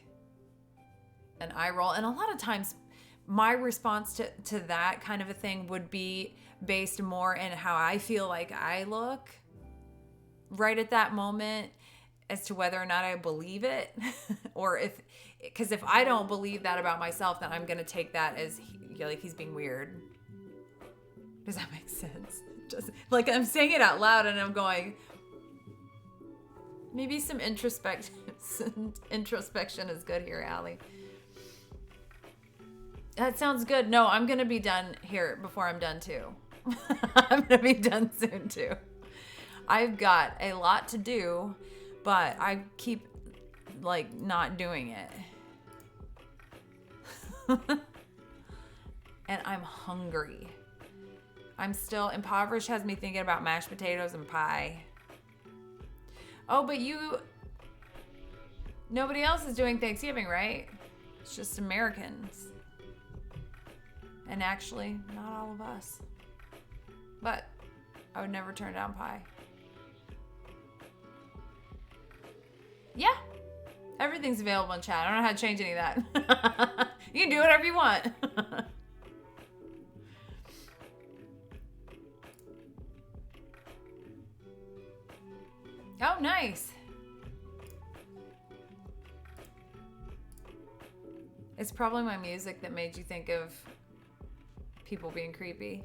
an eye roll. And a lot of times my response to that kind of a thing would be based more in how I feel like I look right at that moment, as to whether or not I believe it. Or because if I don't believe that about myself, then I'm going to take that as he's being weird. Does that make sense? Just like I'm saying it out loud and I'm going, maybe some introspection is good here, Allie. That sounds good. No, I'm going to be done here before I'm done too. I'm going to be done soon too. I've got a lot to do, but I keep not doing it. And I'm hungry. I'm still impoverished, has me thinking about mashed potatoes and pie. Oh, but nobody else is doing Thanksgiving, right? It's just Americans. And actually, not all of us. But I would never turn down pie. Yeah. Everything's available in chat. I don't know how to change any of that. You can do whatever you want. Oh, nice. It's probably my music that made you think of people being creepy.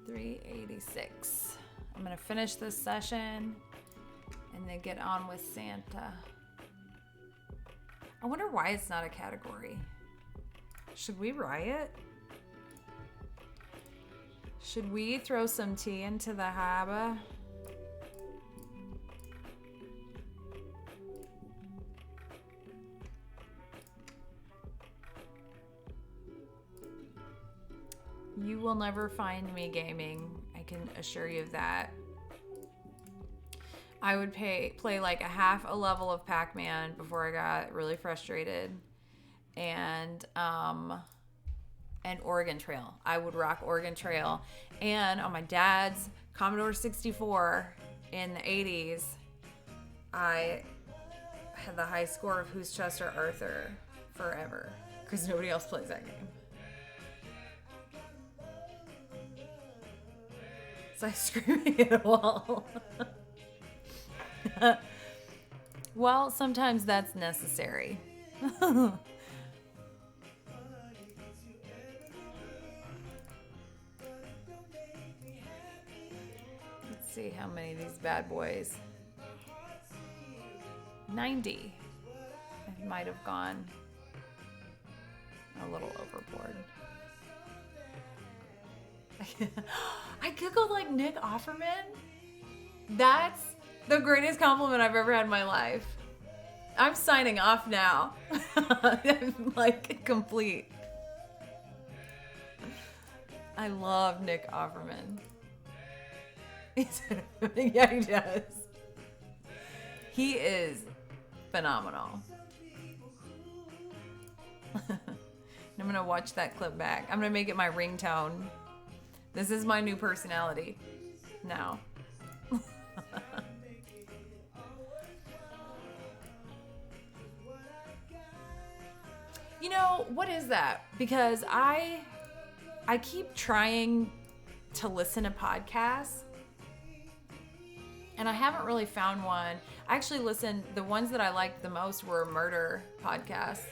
$83.86. I'm going to finish this session and then get on with Santa. I wonder why it's not a category. Should we riot? Should we throw some tea into the haba? You will never find me gaming. I can assure you of that. I would play like a half a level of Pac-Man before I got really frustrated. And Oregon Trail. I would rock Oregon Trail. And on my dad's Commodore 64 in the 80s, I had the high score of Who's Chester Arthur forever. Because nobody else plays that game. It's like screaming at a wall. Well, sometimes that's necessary. Let's see how many of these bad boys. 90. I might have gone a little overboard. I Googled like Nick Offerman. That's the greatest compliment I've ever had in my life. I'm signing off now. I'm like complete. I love Nick Offerman. Yeah, he does. He is phenomenal. I'm going to watch that clip back. I'm going to make it my ringtone. This is my new personality now. You know, what is that? Because I keep trying to listen to podcasts, And I haven't really found one. I actually listened, the ones that I liked the most were murder podcasts.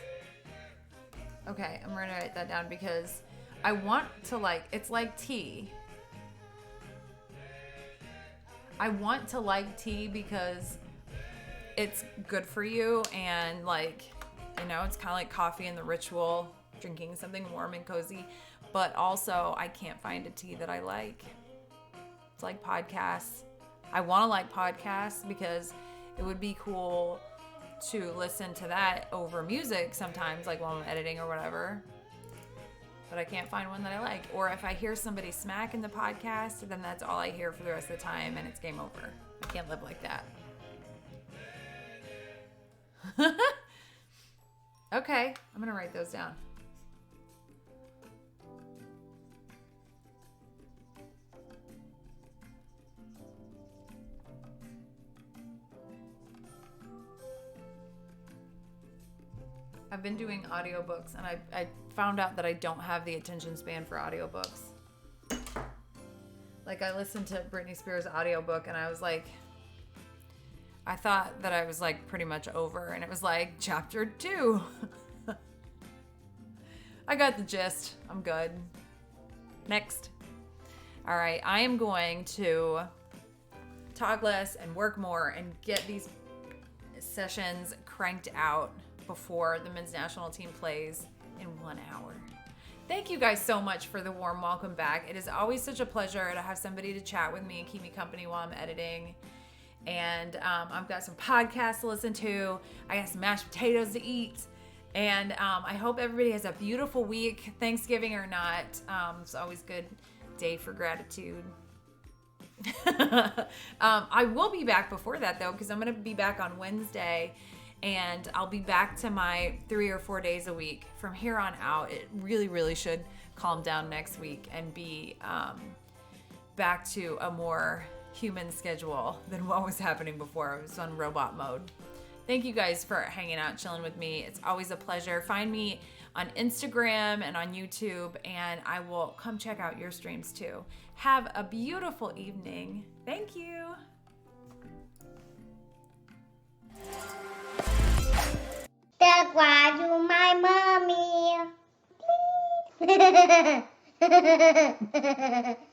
Okay, I'm gonna write that down because I want to like, it's like tea. I want to like tea because it's good for you and like, you know, it's kind of like coffee and the ritual, drinking something warm and cozy. But also, I can't find a tea that I like. It's like podcasts. I want to like podcasts because it would be cool to listen to that over music sometimes, like while I'm editing or whatever. But I can't find one that I like. Or if I hear somebody smack in the podcast, then that's all I hear for the rest of the time and it's game over. I can't live like that. Okay, I'm gonna write those down. I've been doing audiobooks and I found out that I don't have the attention span for audiobooks. Like I listened to Britney Spears audiobook and I was like, I thought that I was like pretty much over and it was like chapter 2. I got the gist. I'm good. Next. All right, I am going to talk less and work more and get these sessions cranked out before the men's national team plays in 1 hour. Thank you guys so much for the warm welcome back. It is always such a pleasure to have somebody to chat with me and keep me company while I'm editing. And I've got some podcasts to listen to. I got some mashed potatoes to eat. And I hope everybody has a beautiful week, Thanksgiving or not. It's always a good day for gratitude. I will be back before that though, because I'm going to be back on Wednesday. And I'll be back to my 3 or 4 days a week from here on out. It really, really should calm down next week and be back to a more human schedule than what was happening before. I was on robot mode. Thank you guys for hanging out, chilling with me. It's always a pleasure. Find me on Instagram and on YouTube, and I will come check out your streams too. Have a beautiful evening. Thank you. That's why you my mommy. Please.